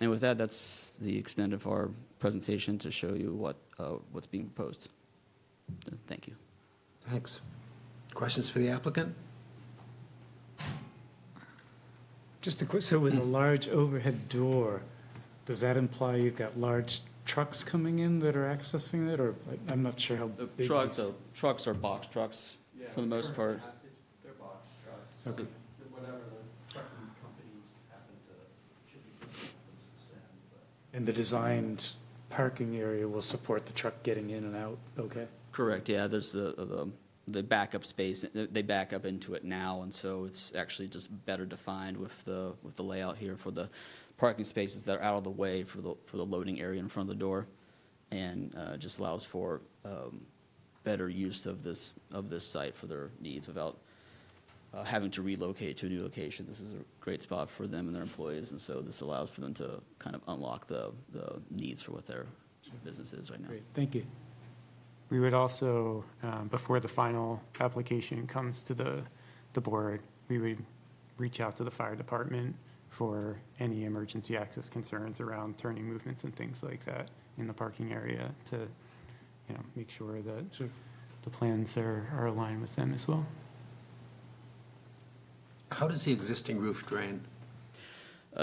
And with that, that's the extent of our presentation to show you what's being proposed. Thank you. Thanks. Questions for the applicant? Just a quick, so with a large overhead door, does that imply you've got large trucks coming in that are accessing it, or I'm not sure how The big trucks are box trucks for the most part. They're box trucks. Okay. Whatever the trucking companies happen to, shipping companies happens to send, but. And the designed parking area will support the truck getting in and out, okay? Correct, yeah, there's the backup space. They back up into it now, and so it's actually just better defined with the layout here for the parking spaces that are out of the way for the loading area in front of the door, and just allows for better use of this site for their needs without having to relocate to a new location. This is a great spot for them and their employees, and so this allows for them to kind of unlock the needs for what their business is right now. Great, thank you. We would also, before the final application comes to the board, we would reach out to the fire department for any emergency access concerns around turning movements and things like that in the parking area to, make sure that the plans are aligned with them as well. How does the existing roof drain?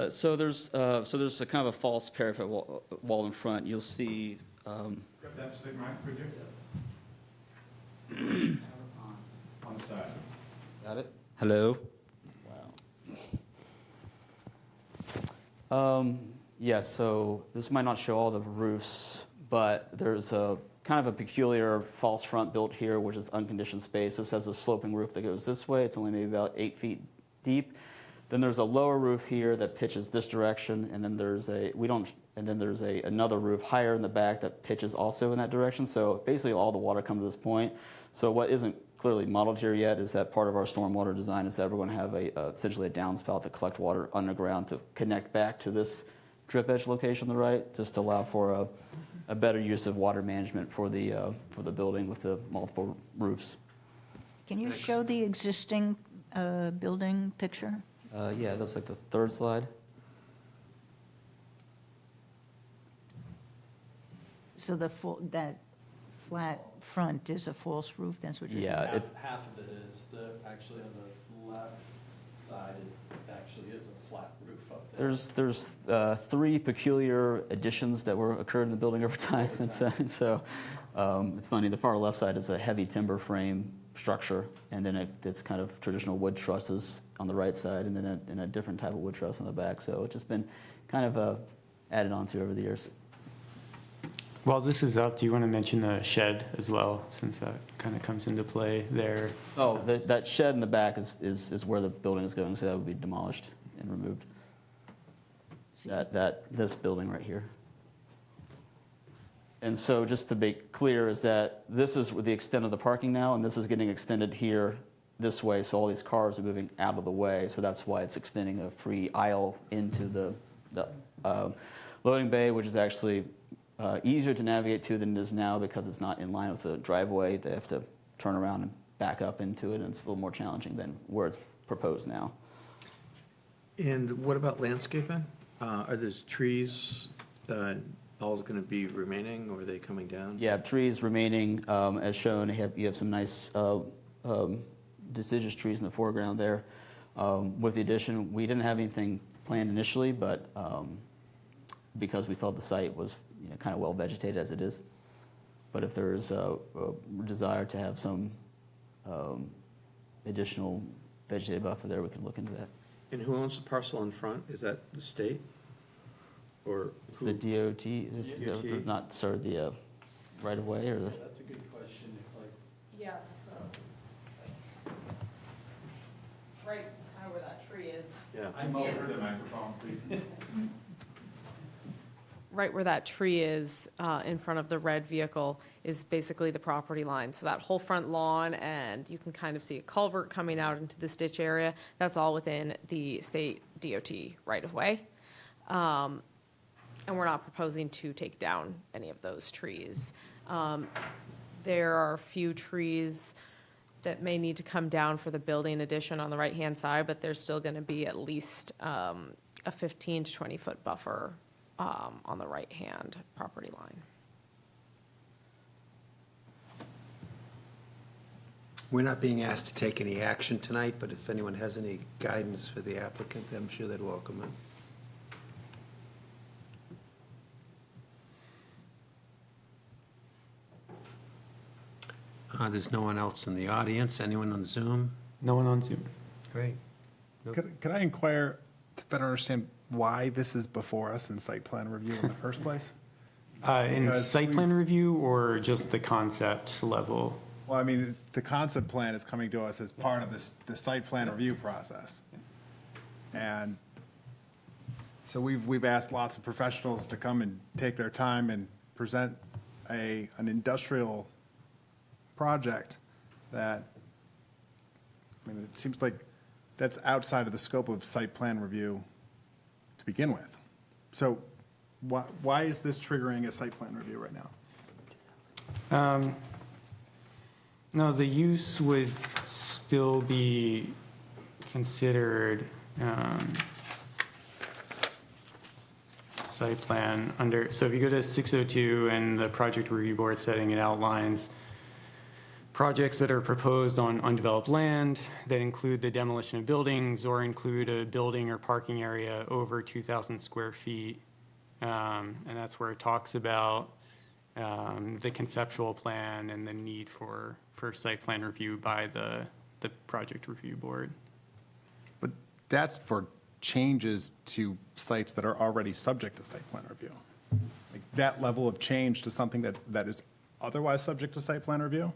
So there's a kind of a false parapet wall in front. You'll see. Grab that stick, Mike, could you? On the side. Got it? Hello? Wow. Yeah, so this might not show all the roofs, but there's a kind of a peculiar false front built here, which is unconditioned space. This has a sloping roof that goes this way. It's only maybe about 8 feet deep. Then there's a lower roof here that pitches this direction, and then there's another roof higher in the back that pitches also in that direction. So basically all the water comes to this point. So what isn't clearly modeled here yet is that part of our stormwater design is that we're going to have essentially a downspout to collect water underground to connect back to this drip edge location on the right, just to allow for a better use of water management for the building with the multiple roofs. Can you show the existing building picture? Yeah, that's like the third slide. So that flat front is a false roof, that's what you're saying? Yeah, it's Half of it is, actually on the left side, it actually is a flat roof up there. there's 3 peculiar additions that occurred in the building over time. So it's funny. The far left side is a heavy timber frame structure, and then it's kind of traditional wood trusses on the right side, and then a different type of wood truss on the back. So it's just been kind of added on to over the years. While this is up, do you want to mention the shed as well, since that kind of comes into play there? Oh, that shed in the back is where the building is going, so that would be demolished and removed. This building right here. And so just to make clear is that this is the extent of the parking now, and this is getting extended here this way, so all these cars are moving out of the way, so that's why it's extending a free aisle into the loading bay, which is actually easier to navigate to than it is now because it's not in line with the driveway. They have to turn around and back up into it, and it's a little more challenging than where it's proposed now. And what about landscaping? Are those trees all going to be remaining, or are they coming down? Yeah, trees remaining as shown. You have some nice deciduous trees in the foreground there. With the addition, we didn't have anything planned initially, but because we felt the site was kind of well vegetated as it is. But if there is a desire to have some additional vegetative buffer there, we can look into that. And who owns the parcel in front? Is that the state? Or It's the DOT, DOT? not sort the right of way or the. That's a good question. Yes. Right, kind of where that tree is. Yeah. I'm over the microphone, please. Right where that tree is in front of the red vehicle is basically the property line. So that whole front lawn, and you can kind of see a culvert coming out into this ditch area. That's all within the state DOT right-of-way. And we're not proposing to take down any of those trees. There are a few trees that may need to come down for the building addition on the right-hand side, but there's still going to be at least a 15 to 20-foot buffer on the right-hand property line. We're not being asked to take any action tonight, but if anyone has any guidance for the applicant, I'm sure they'd welcome it. There's no one else in the audience. Anyone on Zoom? No one on Zoom. Great. Could I inquire to better understand why this is before us in site plan review in the first place? In Because site plan review or just the concept level? Well, I mean, the concept plan is coming to us as part of the site plan review process. And so we've asked lots of professionals to come and take their time and present an industrial project that, I mean, it seems like that's outside of the scope of site plan review to begin with. So why is this triggering a site plan review right now? No, the use would still be considered site plan under, so if you go to 602 and the project review board setting, it outlines projects that are proposed on undeveloped land that include the demolition of buildings or include a building or parking area over 2,000 square feet. And that's where it talks about the conceptual plan and the need for site plan review by the project review board. But that's for changes to sites that are already subject to site plan review. Like that level of change to something that is otherwise subject to site plan review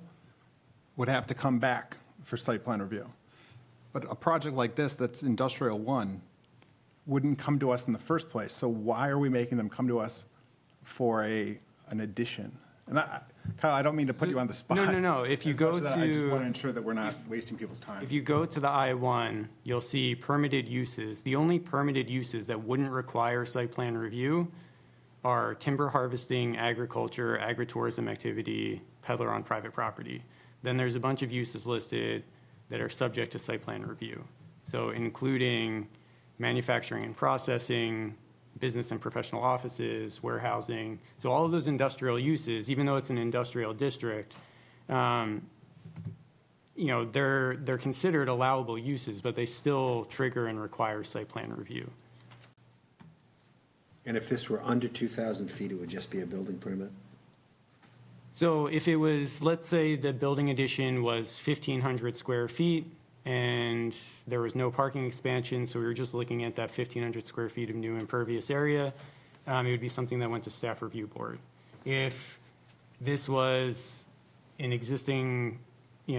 would have to come back for site plan review. But a project like this that's industrial one wouldn't come to us in the first place. So why are we making them come to us for an addition? And Kyle, I don't mean to put you on the spot. No. If you As go much as I just want to to, ensure that we're not wasting people's time. if you go to the I-1, you'll see permitted uses. The only permitted uses that wouldn't require site plan review are timber harvesting, agriculture, agritourism activity, peddler on private property. Then there's a bunch of uses listed that are subject to site plan review. So including manufacturing and processing, business and professional offices, warehousing. So all of those industrial uses, even though it's an industrial district, they're considered allowable uses, but they still trigger and require site plan review. And if this were under 2,000 feet, it would just be a building permit? So if it was, let's say the building addition was 1,500 square feet and there was no parking expansion, so we were just looking at that 1,500 square feet of new impervious area, it would be something that went to staff review board. If this was an existing,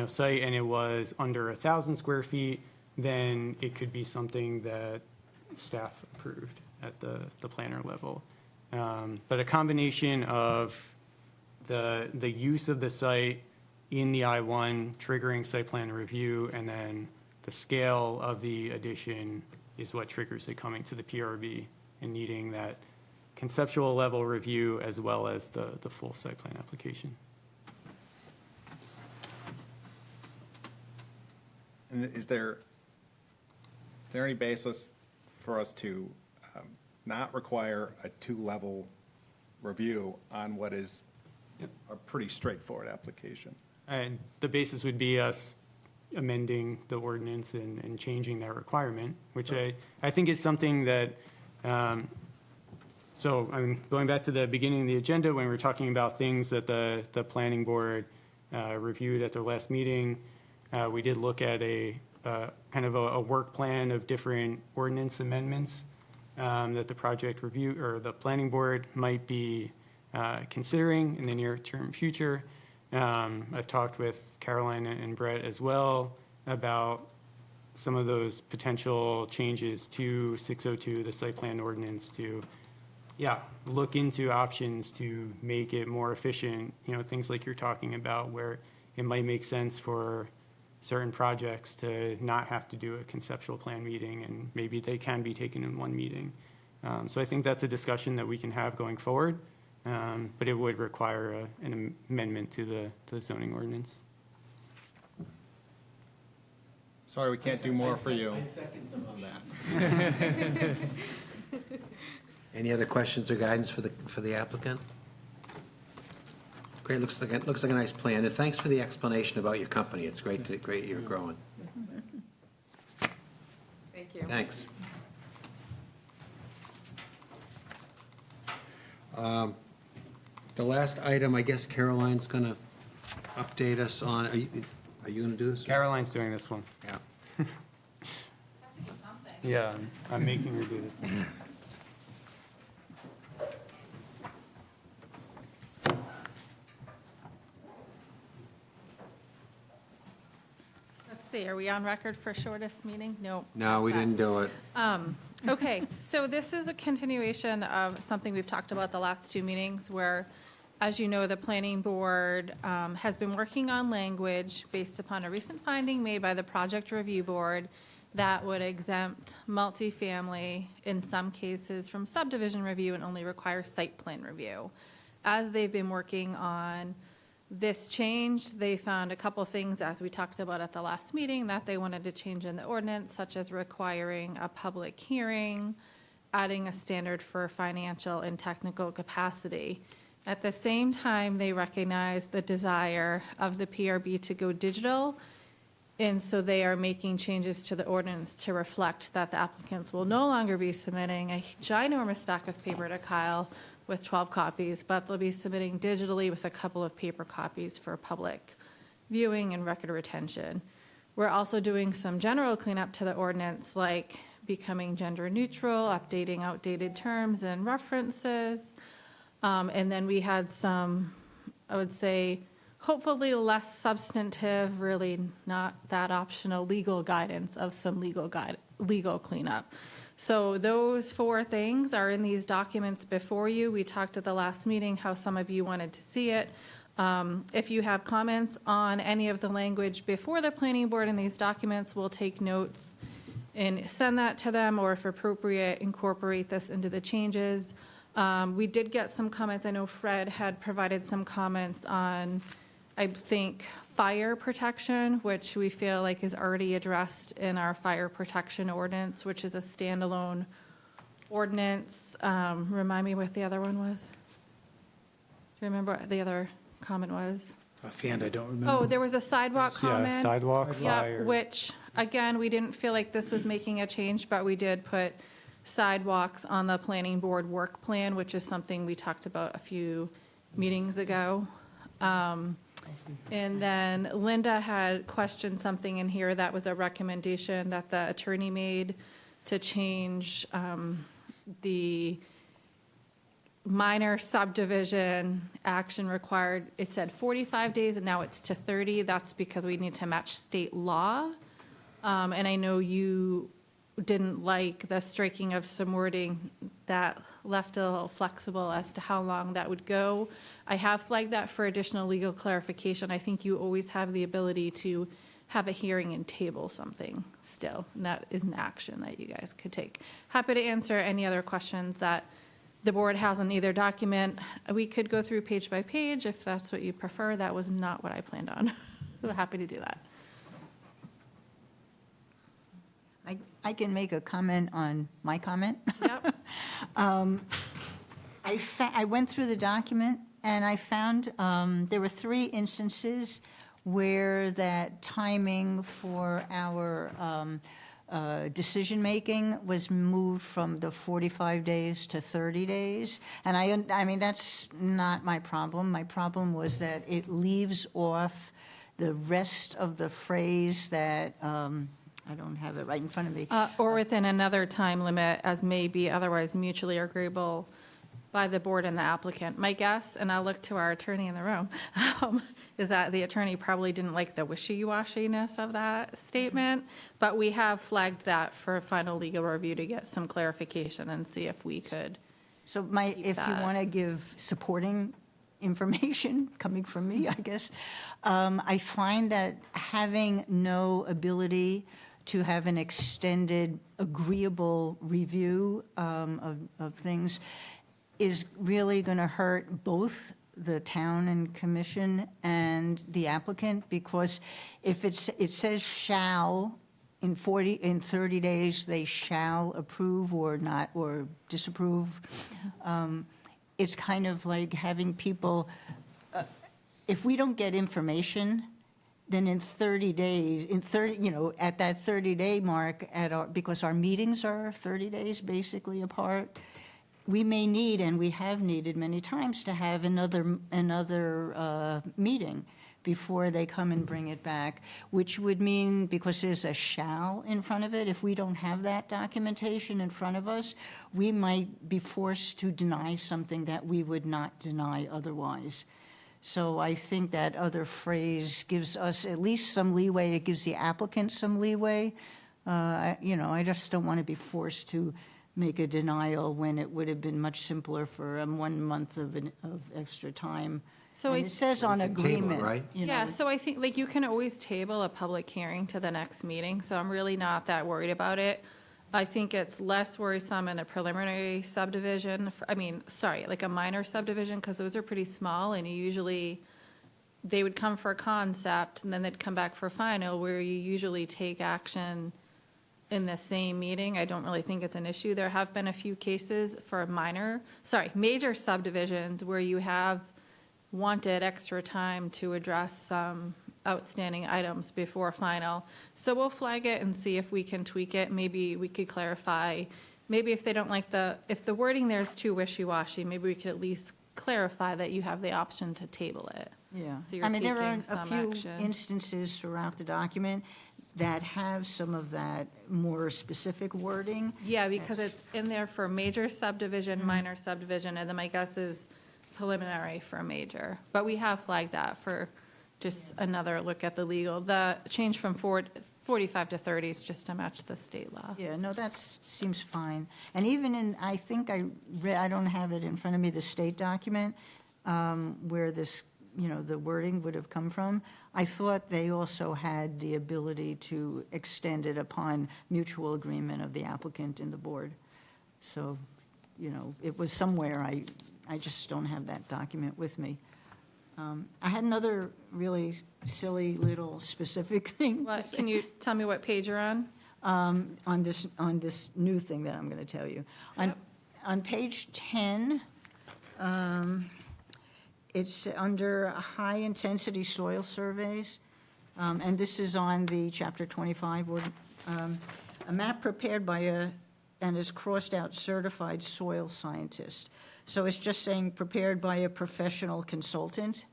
site and it was under 1,000 square feet, then it could be something that staff approved at the planner level. But a combination of the use of the site in the I-1 triggering site plan review, and then the scale of the addition is what triggers it coming to the PRB and needing that conceptual level review as well as the full site plan application. And is there any basis for us to not require a two-level review on what is a pretty straightforward application? And the basis would be us amending the ordinance and changing that requirement, which I think is something that, so I'm going back to the beginning of the agenda when we were talking about things that the planning board reviewed at their last meeting. We did look at a kind of a work plan of different ordinance amendments that the project review or the planning board might be considering in the near-term future. I've talked with Caroline and Brett as well about some of those potential changes to 602, the site plan ordinance, to, look into options to make it more efficient, things like you're talking about where it might make sense for certain projects to not have to do a conceptual plan meeting, and maybe they can be taken in one meeting. So I think that's a discussion that we can have going forward. But it would require an amendment to the zoning ordinance. Sorry, we can't do more for you. I second on that. Any other questions or guidance for the applicant? Great, looks like a nice plan, and thanks for the explanation about your company. It's great you're growing. Thank you. Thanks. The last item, I guess Caroline's going to update us on, are you going to do this? Caroline's doing this one. Yeah. Yeah, I'm making her do this one. Let's see, are we on record for shortest meeting? No. No, we didn't do it. Okay, so this is a continuation of something we've talked about the last two meetings where, as you know, the planning board has been working on language based upon a recent finding made by the project review board that would exempt multifamily in some cases from subdivision review and only require site plan review. As they've been working on this change, they found a couple things, as we talked about at the last meeting, that they wanted to change in the ordinance, such as requiring a public hearing adding a standard for financial and technical capacity. At the same time, they recognize the desire of the PRB to go digital, and so they are making changes to the ordinance to reflect that the applicants will no longer be submitting a ginormous stack of paper to Kyle with 12 copies, but they'll be submitting digitally with a couple of paper copies for public viewing and record retention. We're also doing some general cleanup to the ordinance, like becoming gender neutral, updating outdated terms and references. And then we had some, I would say, hopefully less substantive, really not that optional legal guidance of some legal cleanup. So those 4 things are in these documents before you. We talked at the last meeting how some of you wanted to see it. If you have comments on any of the language before the planning board in these documents, we'll take notes and send that to them, or if appropriate, incorporate this into the changes. We did get some comments. I know Fred had provided some comments on, I think, fire protection, which we feel like is already addressed in our fire protection ordinance, which is a standalone ordinance. Remind me what the other one was? Do you remember what the other comment was? Offhand, I don't remember. Oh, there was a sidewalk comment. Yeah, sidewalk, Yeah, fire. which, again, we didn't feel like this was making a change, but we did put sidewalks on the planning board work plan, which is something we talked about a few meetings ago. And then Linda had questioned something in here that was a recommendation that the attorney made to change the minor subdivision action required. It said 45 days and now it's to 30. That's because we need to match state law. And I know you didn't like the striking of some wording that left a little flexible as to how long that would go. I have flagged that for additional legal clarification. I think you always have the ability to have a hearing and table something still, and that is an action that you guys could take. Happy to answer any other questions that the board has on either document. We could go through page by page if that's what you prefer. That was not what I planned on. I'm happy to do that. I can make a comment on my comment. Yep. I went through the document, and I found there were 3 instances where that timing for our decision-making was moved from the 45 days to 30 days. And I mean, that's not my problem. My problem was that it leaves off the rest of the phrase that, I don't have it right in front of me. Or within another time limit as may be otherwise mutually agreeable by the board and the applicant. My guess, and I'll look to our attorney in the room, is that the attorney probably didn't like the wishy-washiness of that statement, but we have flagged that for a final legal review to get some clarification and see if we could. So if you that. want to give supporting information coming from me, I guess, I find that having no ability to have an extended agreeable review of things is really going to hurt both the town and commission and the applicant, because if it says shall, in 30 days, they shall approve or not, or disapprove. It's kind of like having people, if we don't get information, then in 30 days, at that 30-day mark, because our meetings are 30 days basically apart, we may need, and we have needed many times, to have another meeting before they come and bring it back, which would mean, because there's a shall in front of it, if we don't have that documentation in front of us, we might be forced to deny something that we would not deny otherwise. So I think that other phrase gives us at least some leeway. It gives the applicant some leeway. I just don't want to be forced to make a denial when it would have been much simpler for 1 month of extra time. So And it says on Table it, agreement. right? Yeah, so I think, you can always table a public hearing to the next meeting, so I'm really not that worried about it. I think it's less worrisome in a preliminary subdivision, like a minor subdivision, because those are pretty small, and they would come for a concept, and then they'd come back for final, where you usually take action in the same meeting. I don't really think it's an issue. There have been a few cases for major subdivisions where you have wanted extra time to address some outstanding items before final. So we'll flag it and see if we can tweak it. Maybe we could clarify, maybe if they don't like if the wording there is too wishy-washy, maybe we could at least clarify that you have the option to table it. Yeah. So you're I mean, there are taking a some few action. instances throughout the document that have some of that more specific wording. Yeah, because it's in there for major subdivision, minor subdivision, and then my guess is preliminary for a major. But we have flagged that for just another look at the legal. The change from 45 to 30 is just to match the state law. Yeah, no, that seems fine. And even in, I think I read, I don't have it in front of me, the state document, where this, the wording would have come from, I thought they also had the ability to extend it upon mutual agreement of the applicant and the board. So, it was somewhere, I just don't have that document with me. I had another really silly little specific thing to say. Can you tell me what page you're on? On this new thing that I'm going to tell you. On page 10, it's under high-intensity soil surveys, and this is on the Chapter 25, a map prepared by and is crossed out certified soil scientist. So it's just saying prepared by a professional consultant.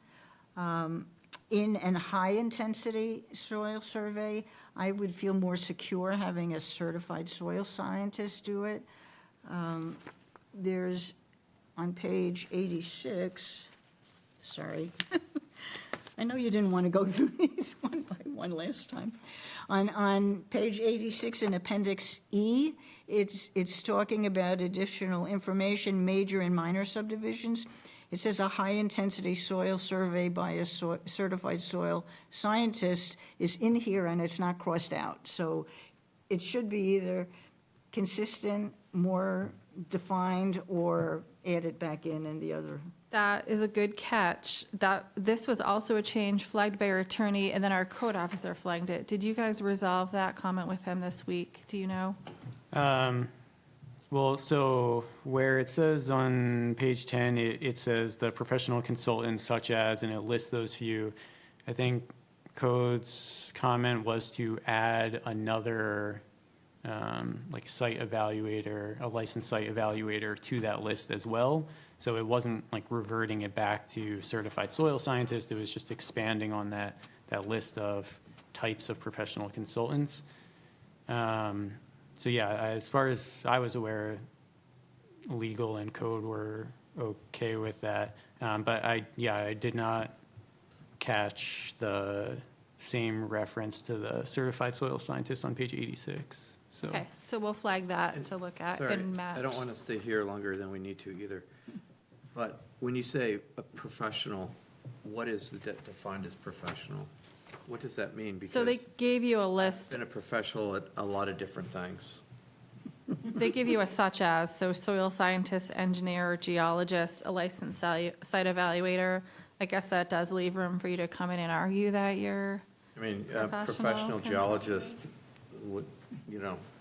In a high-intensity soil survey, I would feel more secure having a certified soil scientist do it. There's, on page 86, sorry. I know you didn't want to go through these one by one last time. On page 86 in Appendix E, it's talking about additional information, major and minor subdivisions. It says a high-intensity soil survey by a certified soil scientist is in here, and it's not crossed out. So it should be either consistent, more defined, or added back in the other. That is a good catch. This was also a change flagged by our attorney, and then our code officer flagged it. Did you guys resolve that comment with him this week? Do you know? Well, so where it says on page 10, it says the professional consultant such as, and it lists those few. I think Code's comment was to add another like site evaluator, a licensed site evaluator to that list as well. So it wasn't like reverting it back to certified soil scientist. It was just expanding on that list of types of professional consultants. So yeah, as far as I was aware, legal and code were okay with that. But I did not catch the same reference to the certified soil scientist on page 86. So. Okay, so we'll flag that to look at Sorry, and match. I don't want to stay here longer than we need to either. But when you say a professional, what is defined as professional? What does that mean? So they gave you a I've list. been a professional at a lot of different things. They give you a such as, so soil scientist, engineer, geologist, a licensed site evaluator. I guess that does leave room for you to come in and argue that you're I mean, Professional professional geologist would,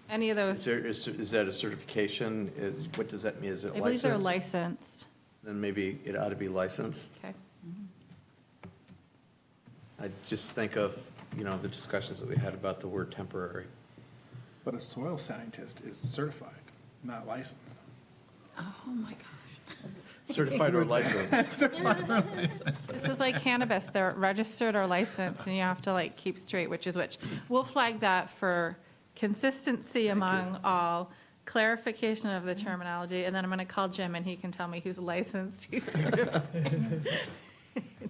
any of those. is that a certification? What does that mean? Is it I believe they're licensed? licensed. Then maybe it ought to be licensed. Okay. I just think of, the discussions that we had about the word temporary. But a soil scientist is certified, not licensed. Oh, my gosh. Certified or licensed. This is like cannabis. They're registered or licensed, and you have to keep straight which is which. We'll flag that for consistency among all, clarification of the terminology, and then I'm going to call Jim, and he can tell me who's licensed, who's certified,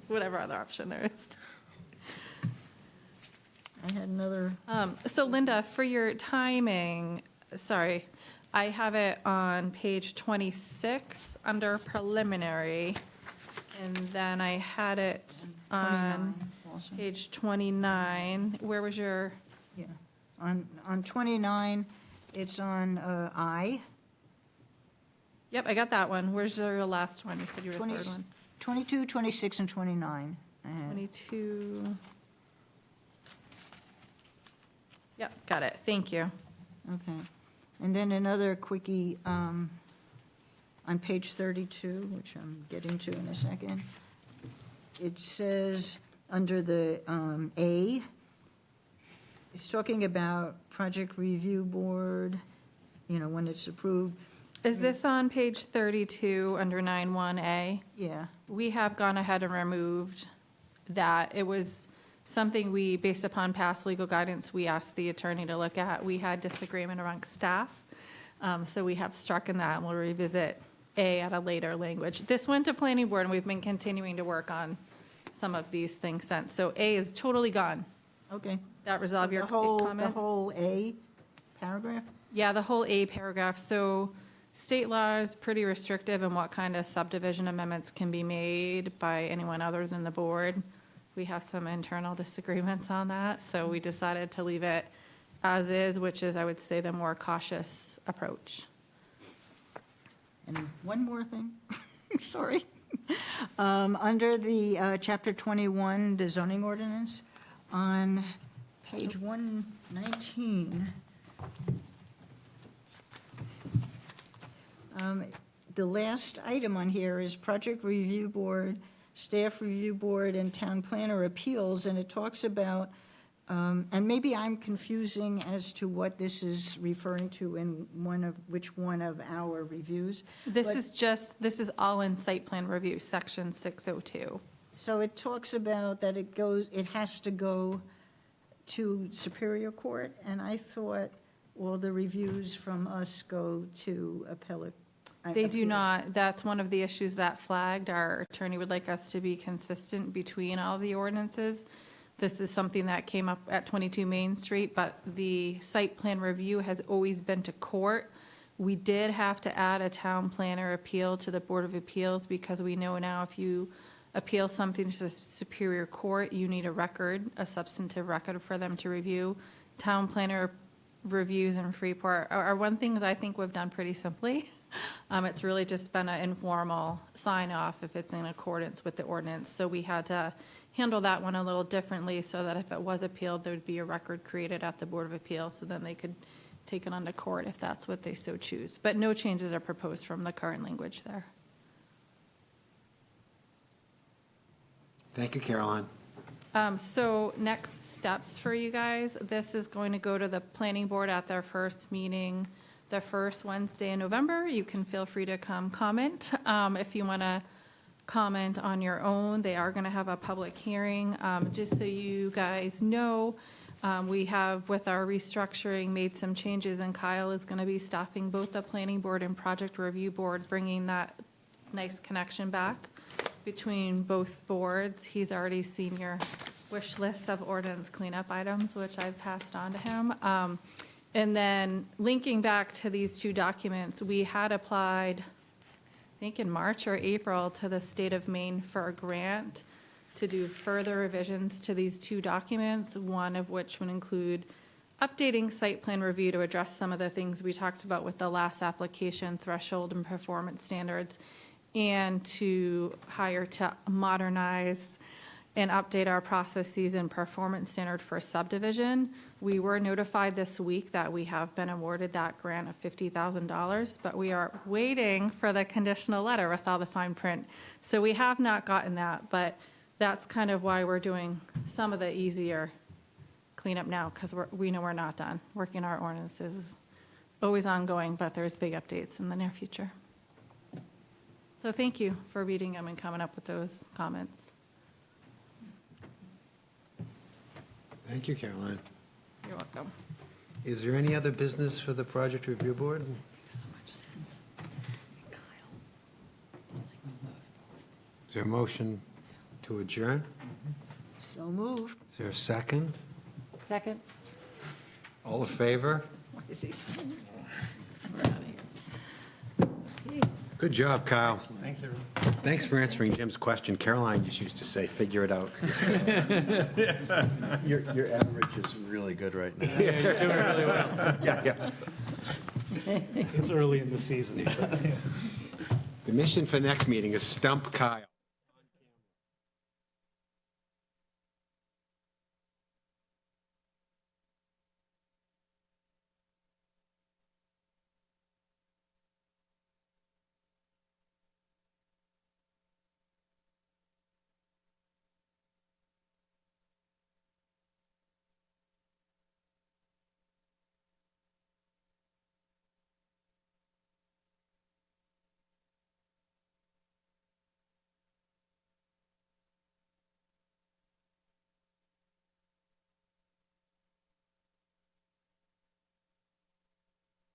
whatever other option there is. I had another, So Linda, for your timing, sorry, I have it on page 26 under preliminary, and then I had it on 29 also. page 29. Where was your, Yeah. On 29, it's on I. yep, I got that one. Where's your last one? You said you were the 20 third one. 22, 26, and 29. I had. 22. Yep, got it. Thank you. Okay. And then another quickie, on page 32, which I'm getting to in a second, it says, under the A, it's talking about project review board, when it's approved. Is this on page 32 under 9(1)A? Yeah, We have gone ahead and removed that. It was something we, based upon past legal guidance, we asked the attorney to look at. We had disagreement amongst staff, so we have struck in that, and we'll revisit A at a later language. This went to planning board, and we've been continuing to work on some of these things since. So A is totally gone. okay. That resolve your The whole comment? A paragraph? Yeah, the whole A paragraph. So state law is pretty restrictive in what kind of subdivision amendments can be made by anyone other than the board. We have some internal disagreements on that, so we decided to leave it as is, which is, I would say, the more cautious approach. And one more thing, sorry. Under the Chapter 21, the zoning ordinance, on page 119, the last item on here is Project Review Board, Staff Review Board, and Town Planner Appeals, and it talks about, and maybe I'm confusing as to what this is referring to in which one of our reviews. This but- this is all in site plan review, section 602. So it talks about that it has to go to Superior Court, and I thought all the reviews from us go to appellate. They do appeals. not. That's one of the issues that flagged. Our attorney would like us to be consistent between all the ordinances. This is something that came up at 22 Main Street, but the site plan review has always been to court. We did have to add a town planner appeal to the Board of Appeals because we know now if you appeal something to the Superior Court, you need a record, a substantive record for them to review. Town planner reviews in Freeport are one thing that I think we've done pretty simply. It's really just been an informal sign-off if it's in accordance with the ordinance. So we had to handle that one a little differently so that if it was appealed, there would be a record created at the Board of Appeals, so then they could take it on to court if that's what they so choose. But no changes are proposed from the current language there. Thank you, Caroline. So next steps for you guys, this is going to go to the planning board at their first meeting, the first Wednesday in November. You can feel free to come comment. If you want to comment on your own, they are going to have a public hearing. Just so you guys know, we have, with our restructuring, made some changes, and Kyle is going to be staffing both the planning board and project review board, bringing that nice connection back between both boards. He's already seen your wish list of ordinance cleanup items, which I've passed on to him. And then linking back to these two documents, we had applied, I think in March or April, to the state of Maine for a grant to do further revisions to these two documents, one of which would include updating site plan review to address some of the things we talked about with the last application, threshold and performance standards, and to hire to modernize and update our processes and performance standard for subdivision. We were notified this week that we have been awarded that grant of $50,000, but we are waiting for the conditional letter with all the fine print. So we have not gotten that, but that's kind of why we're doing some of the easier cleanup now, because we know we're not done. Working our ordinances is always ongoing, but there's big updates in the near future. So thank you for reading them and coming up with those comments. Thank you, Caroline. You're welcome. Is there any other business for the Project Review Board? Is there a motion to adjourn? So moved. Is there a second? Second? All in favor? What is he saying? We're out of here. Good job, Kyle. Thanks, everyone. Thanks for answering Jim's question. Caroline just used to say, figure it out. Your average is really good right now. Yeah, you're doing really well. Yeah. It's early in the season, so. The mission for next meeting is stump Kyle.